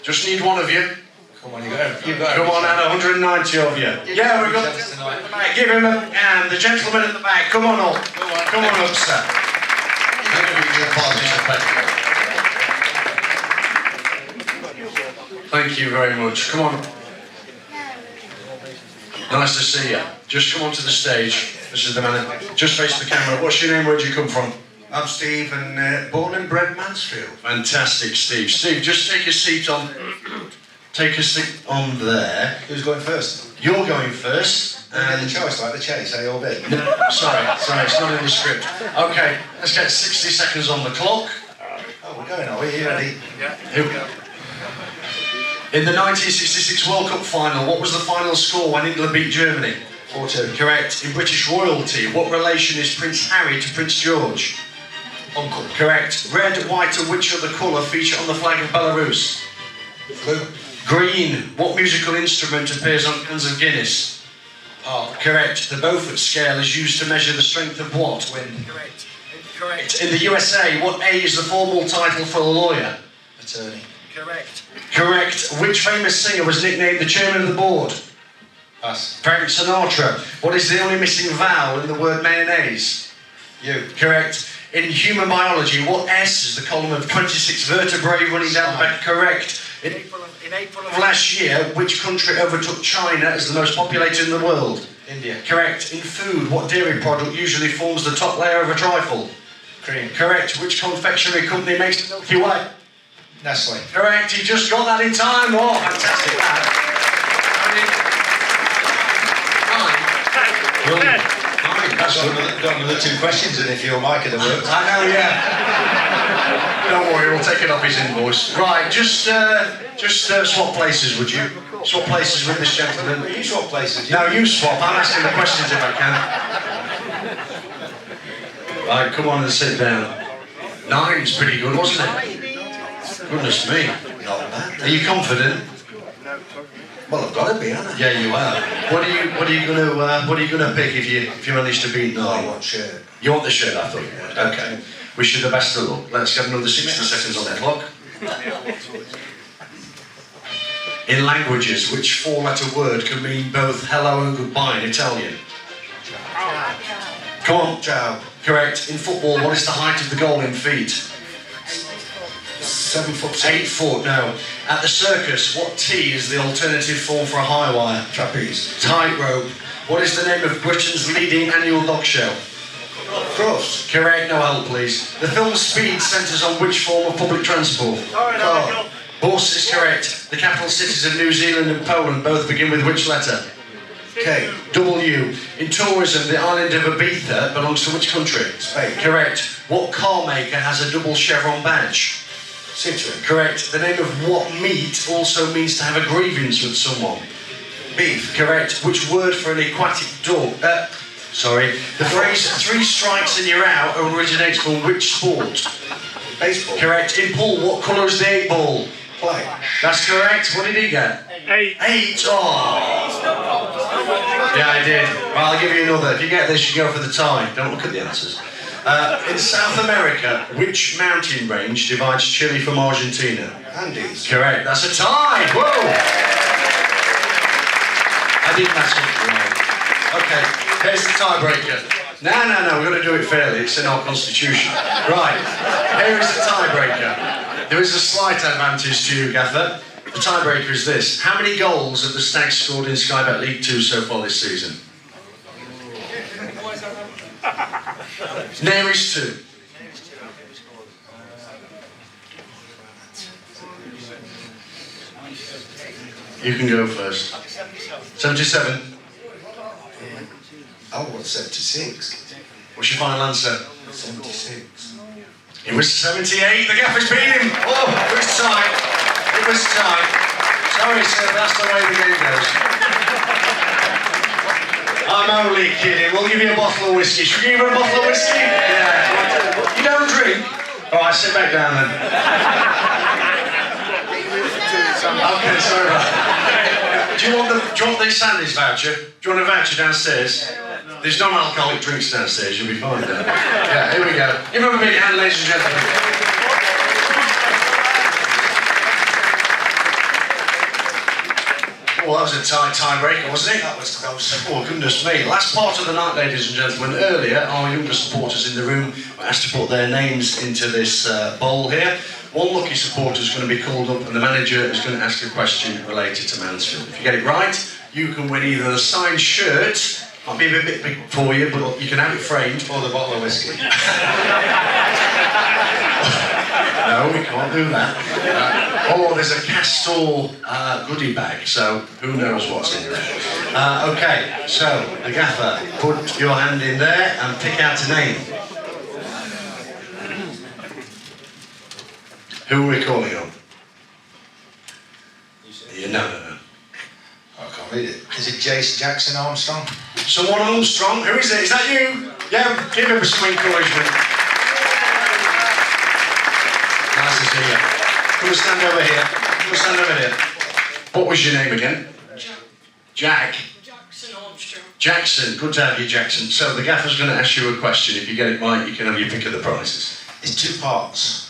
Just need one of you. Come on, you got Come on, Anna, 190 of you. Yeah, we've got. Right, give him a hand. The gentleman at the back, come on up. Come on up, sir. Thank you very much. Come on. Nice to see you. Just come onto the stage. This is the man. Just face the camera. What's your name? Where do you come from? I'm Steve, and born and bred Mansfield. Fantastic, Steve. Steve, just take a seat on. Take a seat on there. Who's going first? You're going first. And the choice, like the chase, A or B? No, sorry, it's not in the script. Okay, let's get 60 seconds on the clock. Oh, we're going, are we? You ready? Yeah. In the 1966 World Cup final, what was the final score when England beat Germany? 4-2. Correct. In British royalty, what relation is Prince Harry to Prince George? Uncle. Correct. Red, white, and which other colour feature on the flag of Belarus? Blue. Green. What musical instrument appears on cans of Guinness? Harp. Correct. The Beaufort scale is used to measure the strength of what? Wind. Correct. In the USA, what A is the formal title for a lawyer? Attorney. Correct. Correct. Which famous singer was nicknamed the chairman of the board? Pass. Frank Sinatra. What is the only missing vowel in the word mayonnaise? You. Correct. In human biology, what S is the column of 26 vertebrae running down the back? Correct. In April of last year, which country overtook China as the most populated in the world? India. Correct. In food, what dairy product usually forms the top layer of a trifle? Cream. Correct. Which confectionery company makes the Milky Way? Nestle. Correct. You just got that in time. Oh, fantastic. Brilliant. Got another 2 questions in if your mic had worked. I know, yeah. Don't worry, we'll take it off his invoice. Right, just swap places, would you? Swap places with this gentleman. You swap places. No, you swap. I'm asking the questions if I can. Right, come on and sit down. 9's pretty good, wasn't it? Goodness me. Not bad. Are you confident? Well, I've got to be, haven't I? Yeah, you are. What are you gonna pick if you manage to beat 9? I want shirt. You want the shirt? I thought you would. Okay. Wish you the best of luck. Let's get another 60 seconds on the clock. In languages, which 4-letter word can mean both hello and goodbye in Italian? Come on. Ciao. Correct. In football, what is the height of the goal in feet? 7 foot. 8 foot, no. At the circus, what T is the alternative form for a high wire? Trapeze. Tightrope. What is the name of Britain's leading annual dog show? Cross. Correct, no help please. The film Speed centres on which form of public transport? Car. Bus is correct. The capital cities of New Zealand and Poland both begin with which letter? K. W. In tourism, the island of Ibiza belongs to which country? Spain. Correct. What car maker has a double chevron badge? Citroen. Correct. The name of what meat also means to have a grievance with someone? Beef. Correct. Which word for an aquatic dog? The phrase 3 strikes and you're out originates from which sport? Baseball. Correct. In pool, what colour is the 8 ball? Play. That's correct. What did he get? 8. 8. Oh. Yeah, I did. Well, I'll give you another. If you get this, you go for the tie. Don't look at the answers. In South America, which mountain range divides Chile from Argentina? Andes. Correct. That's a tie. Whoa! I didn't ask it right. Okay, here's the tiebreaker. No, we've got to do it fairly. It's in our constitution. Right, here is the tiebreaker. There is a slight advantage to you, Gaffer. The tiebreaker is this. How many goals have the Stags scored in Sky Bet League 2 so far this season? Nearest 2. You can go first. 77. I want 76. What's your final answer? 76. It was 78. The gaffer's beat him. Oh, it was tight. It was tight. Sorry, sir, that's the way the game goes. I'm only kidding. We'll give you a bottle of whiskey. Should we give her a bottle of whiskey? Yeah. You don't drink? All right, sit back down then. Okay, sorry about that. Do you want the Sandy's voucher? Do you want a voucher downstairs? There's non-alcoholic drinks downstairs, you'll be fine there. Yeah, here we go. Give them a big hand, ladies and gentlemen. Oh, that was a tight tiebreaker, wasn't it? That was close. Oh, goodness me. Last part of the night, ladies and gentlemen. Earlier, our younger supporters in the room were asked to put their names into this bowl here. One lucky supporter is going to be called up and the manager is going to ask a question related to Mansfield. If you get it right, you can win either a signed shirt, might be a bit big for you, but you can have it framed, or the bottle of whiskey. No, we can't do that. Or there's a Castor goodie bag, so who knows what's in there. Okay, so the gaffer, put your hand in there and pick out a name. Who are we calling on? No. I can't read it. Is it Jackson Armstrong? Someone Armstrong? Who is it? Is that you? Yeah, give him some encouragement. Nice to see you. Come and stand over here. Come and stand over here. What was your name again? Jack. Jackson Armstrong. Jackson. Good to have you, Jackson. So the gaffer's going to ask you a question. If you get it right, you can have your pick of the prizes. It's two parts.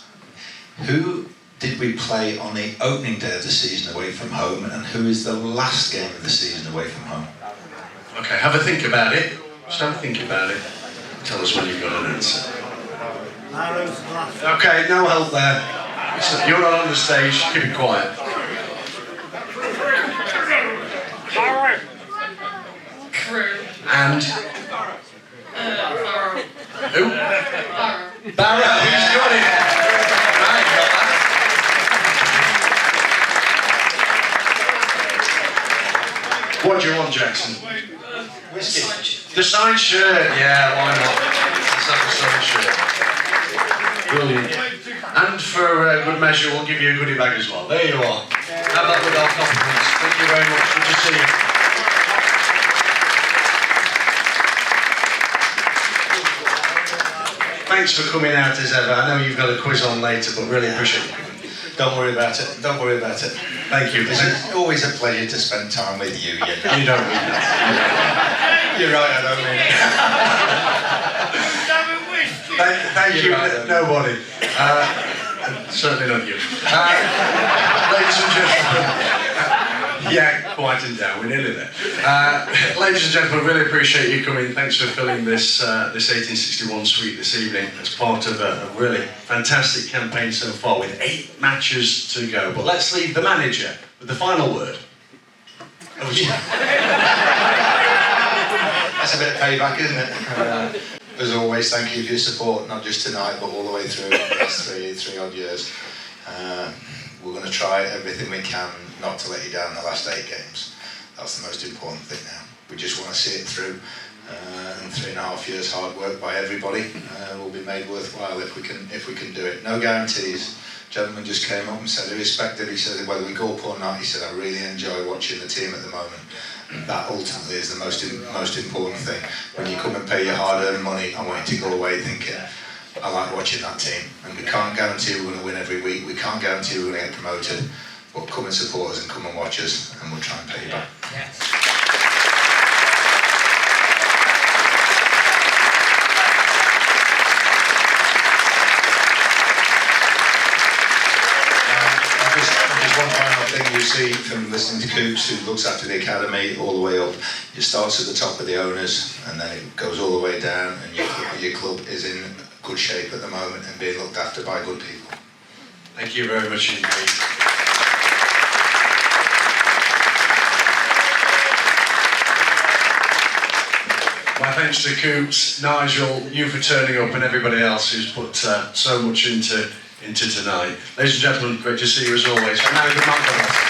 Who did we play on the opening day of the season away from home, and who is the last game of the season away from home? Okay, have a think about it. Just have a think about it. Tell us when you've got an answer. Okay, no help there. So you're not on the stage, keep it quiet. Crew. And? Barrow. Who? Barrow. Barrow, who's got it? Right, got that. What do you want, Jackson? Whiskey. The signed shirt, yeah, why not? Let's have the signed shirt. Brilliant. And for good measure, we'll give you a goodie bag as well. There you are. Have that with our compliments. Thank you very much. Good to see you. Thanks for coming out as ever. I know you've got a quiz on later, but really appreciate it. Don't worry about it. Don't worry about it. Thank you. It's always a pleasure to spend time with you. You know. You don't mean that. You're right, I don't mean it. Thank you, right, nobody. Certainly not you. Ladies and gentlemen, yeah, quieting down, we're nearly there. Ladies and gentlemen, really appreciate you coming. Thanks for filling this 1861 suite this evening as part of a really fantastic campaign so far with 8 matches to go. But let's leave the manager with the final word. Oh, yeah. That's a bit of payback, isn't it? As always, thank you for your support, not just tonight, but all the way through the last three odd years. We're going to try everything we can not to let you down the last 8 games. That's the most important thing now. We just want to see it through, and 3.5 years hard work by everybody will be made worthwhile if we can do it. No guarantees. Gentleman just came up and said, irrespective, he said, whether we go up or not, he said, I really enjoy watching the team at the moment. And that ultimately is the most important thing. When you come and pay your hard-earned money, I want you to go away thinking, I like watching that team. And we can't guarantee we're going to win every week. We can't guarantee we're going to get promoted. But come and support us and come and watch us, and we'll try and pay you back. Just one final thing you see from listening to Coops, who looks after the academy all the way up. It starts at the top of the owners, and then it goes all the way down, and your club is in good shape at the moment and being looked after by good people. Thank you very much indeed. My thanks to Coops, Nigel, you for turning up, and everybody else who's put so much into tonight. Ladies and gentlemen, great to see you as always. And now good night.